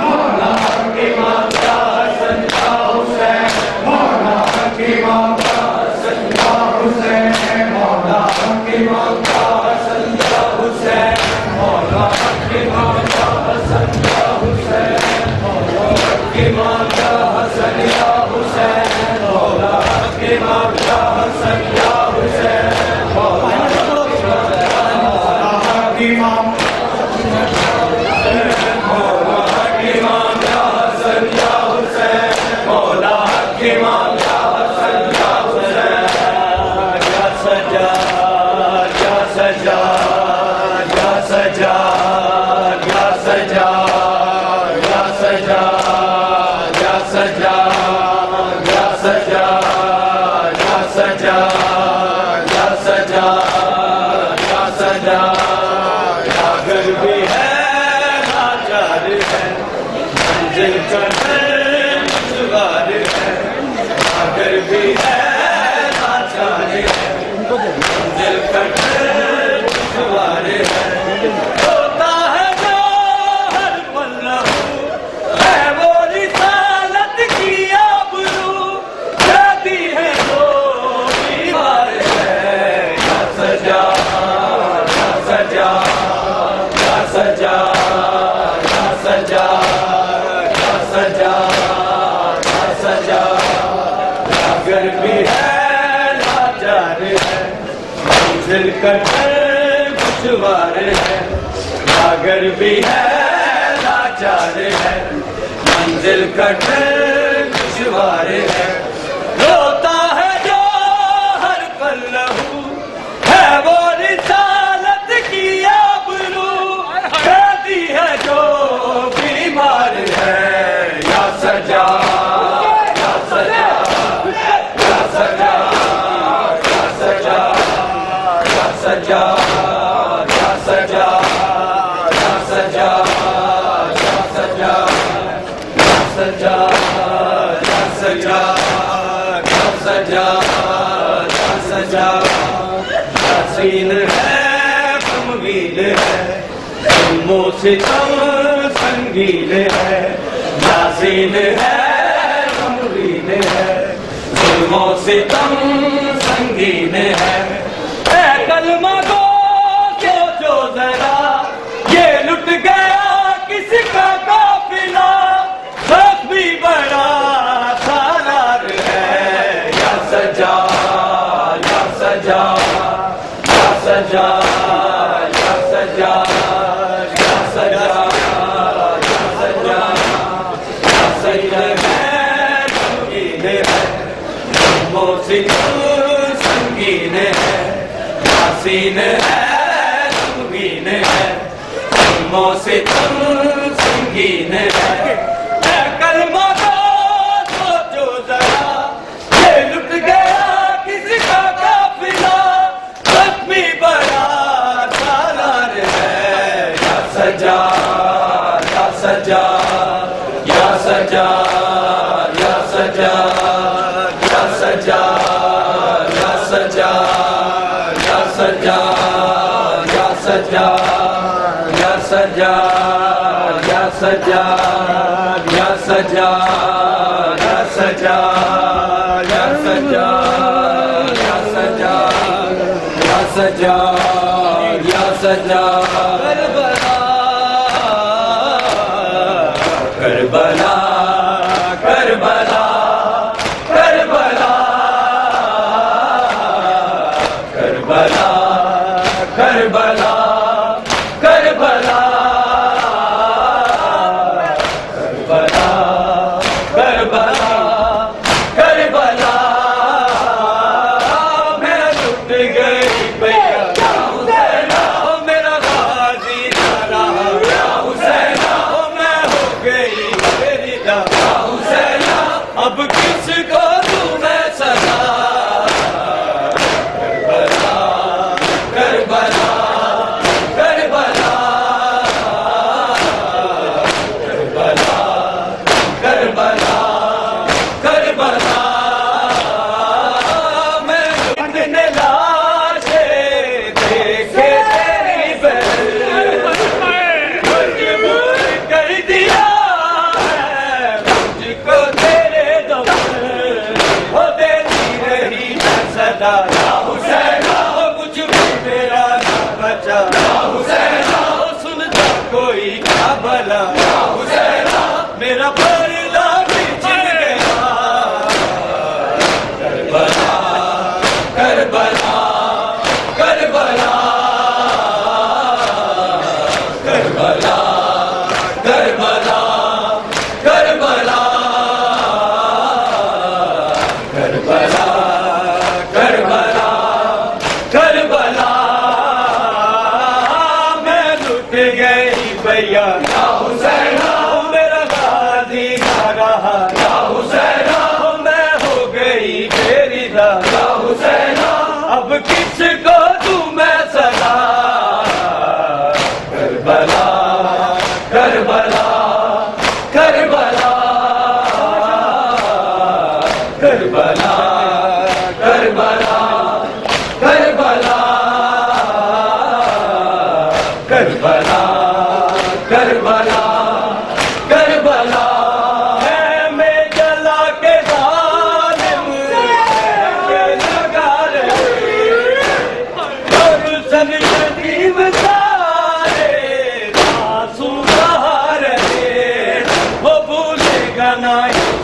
[SPEAKER 2] مولا حق امام یا حسن یا حسین، مولا حق امام یا حسن یا حسین، مولا حق امام یا حسن یا حسین، مولا حق امام یا حسن یا حسین، مولا حق امام یا حسن یا حسین، مولا حق امام یا حسن یا حسین، مولا حق امام مولا حق امام یا حسن یا حسین، مولا حق امام یا حسن یا حسین، یا سجا یا سجا یا سجا یا سجا یا سجا یا سجا یا سجا یا سجا یا سجا یا سجا، اگر بھی ہے لاچار ہے منزل کا دشوار ہے، اگر بھی ہے لاچار ہے منزل کا دشوار ہے، ہوتا ہے جو ہر پل لہو ہے وہ رسالت کی آبرو، جاتی ہے جو بیمار ہے، یا سجا یا سجا یا سجا یا سجا یا سجا یا سجا، اگر بھی ہے لاچار ہے منزل کا دشوار ہے، اگر بھی ہے لاچار ہے منزل کا دشوار ہے، روتا ہے جو ہر پل لہو ہے وہ رسالت کی آبرو، کہتی ہے جو بیمار ہے، یا سجا یا سجا یا سجا یا سجا یا سجا یا سجا یا سجا یا سجا یا سجا یا سجا یا سجا یا سجا، یاسین ہے تمویل ہے ظلموں سے تم سنگین ہے، یاسین ہے تمویل ہے ظلموں سے تم سنگین ہے، اے کلمہ گو سوچو ذرا یہ لٹ گیا کس کا قافلہ، خط بھی بڑا سالار ہے، یا سجا یا سجا یا سجا یا سجا یا سجا یا سجا، یا سید ہے سنگین ہے ظلموں سے تم سنگین ہے، یاسین ہے تمویل ہے ظلموں سے تم سنگین ہے، اے کلمہ گو سوچو ذرا یہ لٹ گیا کس کا سجاد یا سجاد یا سجاد یا سجاد یا سجاد یا سجاد یا سجاد یا سجاد یا سجاد یا سجاد یا سجاد کربلا کربلا کربلا کربلا کربلا کربلا کربلا کربلا کربلا میں ٹوٹ گئی بھیا حسین میرا غازی نہ رہا حسین میں ہو گئی میری دعا حسین اب کس کو دوں میں سزا کربلا کربلا کربلا کربلا کربلا میں اپنے لاشیں دیکھے تیری بہن مجبور کر دیا ہے مجھ کو تیرے دم وہ دیتی رہی میں صدا یا حسین وہ کچھ بھی میرا نہ بچا یا حسین سنتا کوئی کیا بلا یا حسین میرا پردہ بھی چھن گیا کربلا کربلا کربلا کربلا کربلا کربلا کربلا کربلا کربلا میں لٹ گئی بھیا یا حسین میرا غازی نہ رہا یا حسین میں ہو گئی تیری دعا یا حسین اب کس کو دوں میں سزا کربلا کربلا کربلا کربلا کربلا کربلا کربلا کربلا کربلا میں جلا کے ظالم کے لگا رہے اور سن ندیم سارے آنسو بہا رہے وہ بھولے گا نہ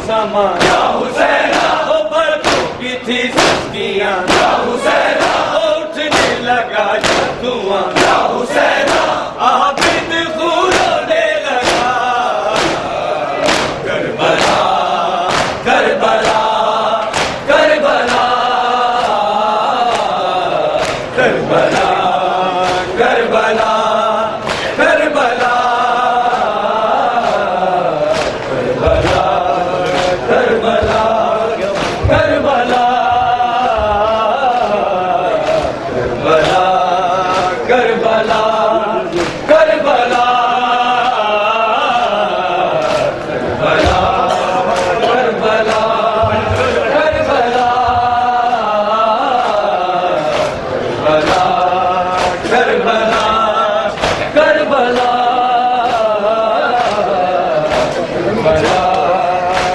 [SPEAKER 2] سما یا حسین وہ برقوں کی تھی سسکیاں یا حسین اٹھنے لگا دھواں یا حسین عابد خون ہونے لگا کربلا کربلا کربلا کربلا کربلا کربلا کربلا کربلا کربلا کربلا کربلا کربلا کربلا کربلا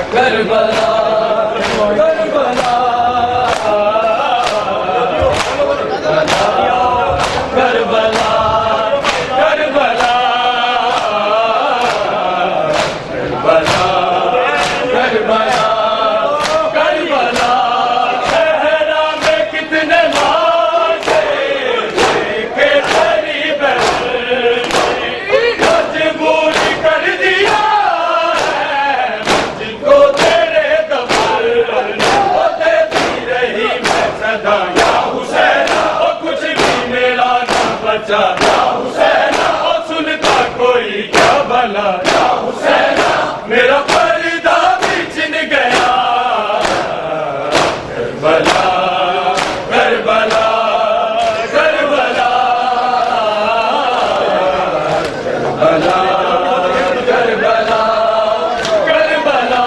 [SPEAKER 2] کربلا کربلا کربلا میرا پردہ بھی چھن گیا کربلا کربلا کربلا کربلا کربلا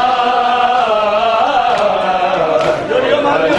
[SPEAKER 2] کربلا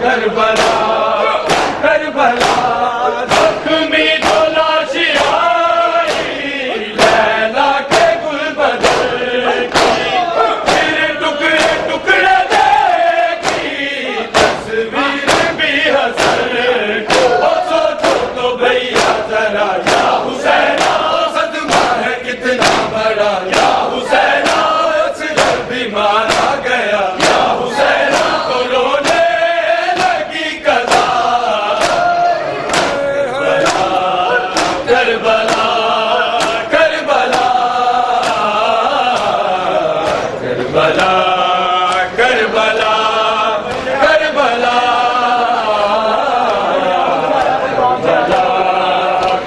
[SPEAKER 2] کربلا کربلا زخمی جو لاش آئی لیلا کے گل بدر کی پھر ٹکڑے ٹکڑے دیکھی تصویر بھی حسن سوچو تو بھیا ذرا یا حسین صدمہ ہے کتنا بڑا یا حسین اصغر بھی مارا گیا یا حسین تو رونے لگی قضا کربلا کربلا کربلا کربلا کربلا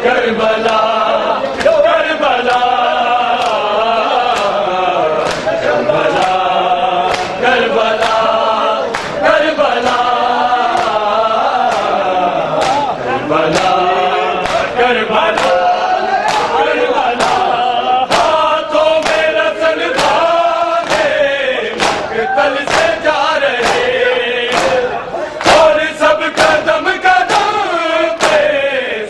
[SPEAKER 2] کربلا کربلا کربلا کربلا کربلا کربلا کربلا ہاتھوں میں رسن بھاگے مقتل سے جا رہے اور سب قدم قدم پہ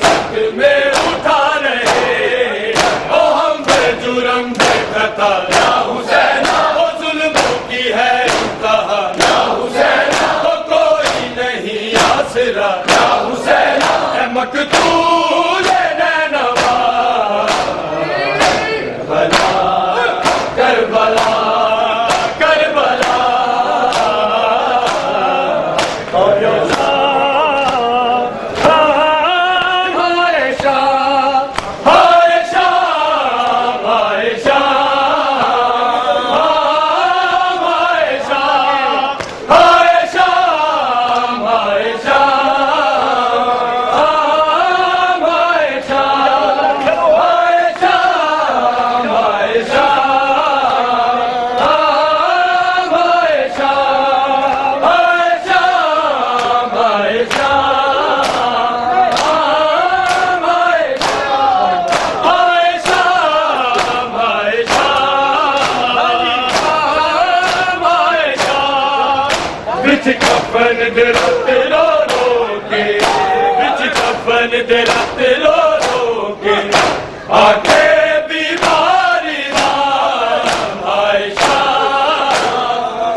[SPEAKER 2] سب میں اٹھا رہے او ہم بے جرم بے خطا یا حسین او ظلموں کی ہے انتہا یا حسین او کوئی نہیں آسرا یا حسین اے مقتول نینوا کربلا کربلا کربلا ہائے شام ہائے شام ہائے شام ہائے شام ہائے شام ہائے شام ہائے شام ہائے شام ہائے شام ہائے شام ہائے شام ہائے شام ہائے شام بچ کفن درخت رو رو کے بچ کفن درخت رو رو کے آکے بیماری نام ہائے شام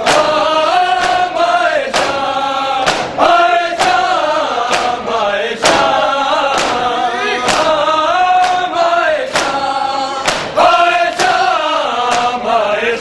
[SPEAKER 2] ہائے شام ہائے شام ہائے شام ہائے شام ہائے شام ہائے شام ہائے شام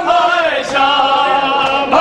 [SPEAKER 2] ہائے شام ہائے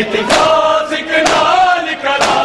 [SPEAKER 2] اتفاق نال کلا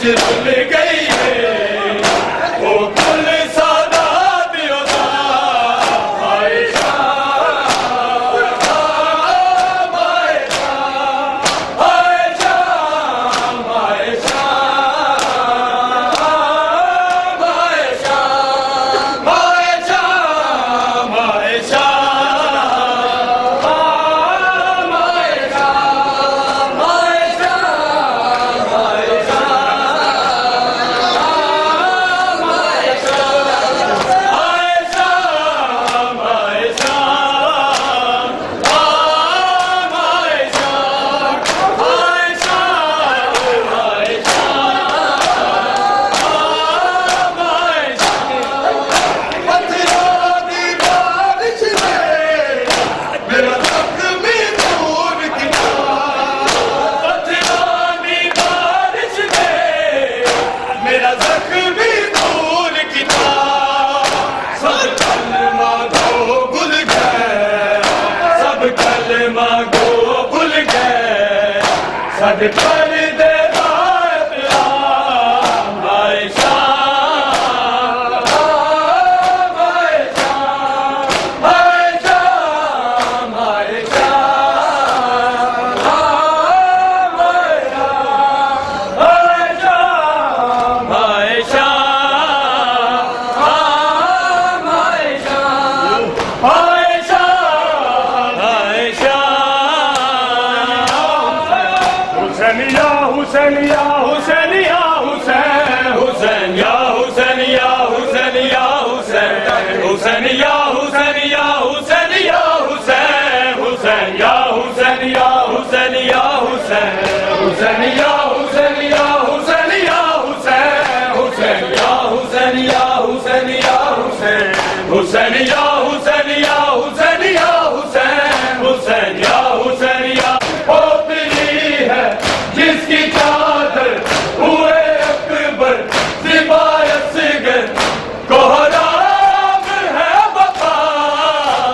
[SPEAKER 2] رل گئی ہے وہ کل سادات یودا عائشہ عائشہ عائشہ عائشہ عائشہ عائشہ سد پردے عائشہ عائشہ عائشہ عائشہ حسین یا حسین یا حسین حسین یا حسین یا حسین یا حسین حسین یا حسین یا حسین یا حسین حسین یا حسین یا حسین یا حسین حسین یا حسین یا حسین یا حسین حسین یا حسین یا حسین یا حسین حسین یا حسین یا حسین یا حسین حسین یا حسین یا ہوتی ہے جس کی چادر ہوئے اکبر زبایت سگر کوہرام ہے وفا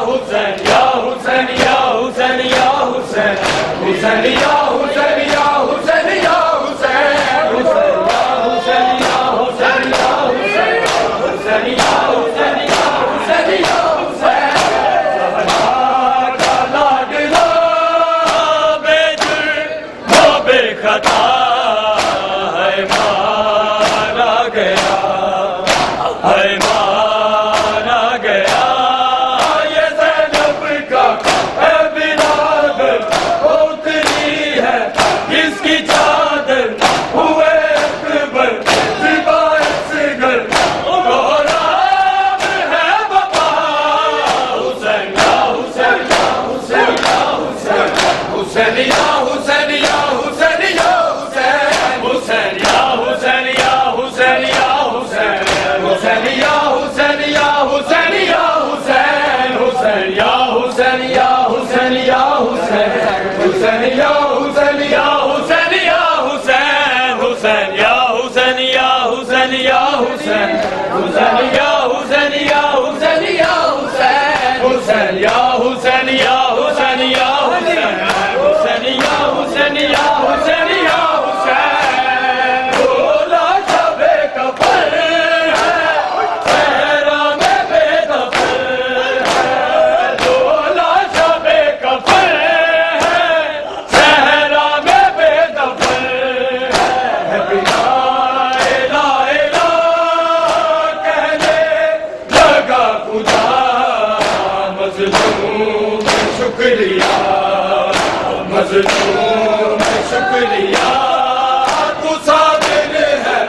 [SPEAKER 2] حسین یا حسین یا حسین یا حسین حسین یا حسین یا حسین یا حسین حسین یا حسین یا حسین یا حسین حسین یا حسین یا حسین یا حسین کا لاڈلا بے جرم و بے خطا مارا گیا ہے مارا گیا یہ زینب کا ہے برادر اتری ہے جس کی چادر ہوئے اکبر سپاہ اصغر غلام ہے وفا حسین یا حسین یا حسین یا حسین حسین یا حسین یا حسین یا حسین حسین یا حسین یا حسین یا حسین حسین یا حسین یا حسین یا حسین حسین یا حسین یا حسین یا حسین حسین یا حسین یا حسین یا حسین حسین یا حسین یا حسین یا حسین حسین یا حسین یا حسین یا حسین حسین یا حسین یا حسین یا حسین حسین یا حسین یا حسین یا حسین بولا شب کفر ہے صحرا میں بے دفر ہے بولا شب کفر ہے صحرا میں بے دفر ہے بلا الہ الہ کہنے لگا خدا مظلوم شکریہ مظلوم شکریہ تو صابر ہے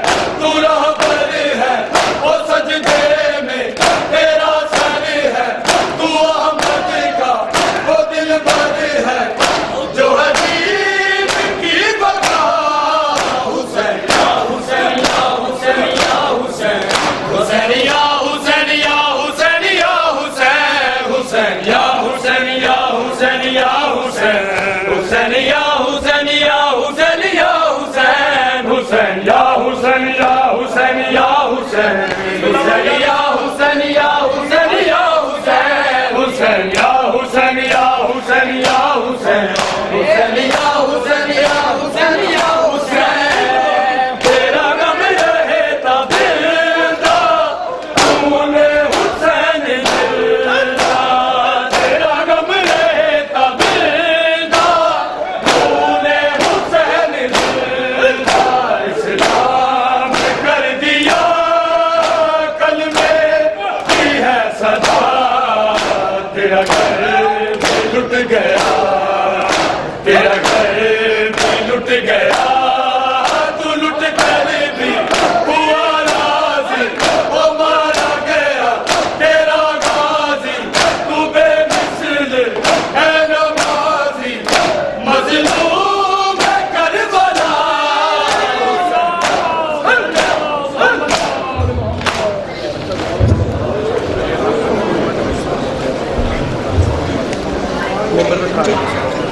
[SPEAKER 2] تو رہبر ہے وہ سجدے میں تیرا سر ہے تو احمد کا وہ دل بر ہے جو حبیب کی بقا حسین یا حسین یا حسین یا حسین حسین یا حسین یا حسین یا حسین حسین یا حسین یا حسین یا حسین حسین یا حسین یا حسین یا حسین حسین یا حسین یا حسین یا حسین حسین یا حسین یا حسین یا حسین حسین یا حسین یا حسین یا حسین حسین یا حسین یا حسین یا حسین تیرا غم رہے تا زندہ تو نے حسین زندہ تیرا غم رہے تا زندہ تو نے حسین زندہ اسلام کر دیا کلمے کی ہے صدا تیرا گھر بھی لٹ گیا تیرا گھر بھی لٹ گیا تو لٹ کر بھی ہوا راضی وہ مارا گیا تیرا غازی تو بے مثل ہے نمازی مظلوم ہے کربلا
[SPEAKER 3] وہ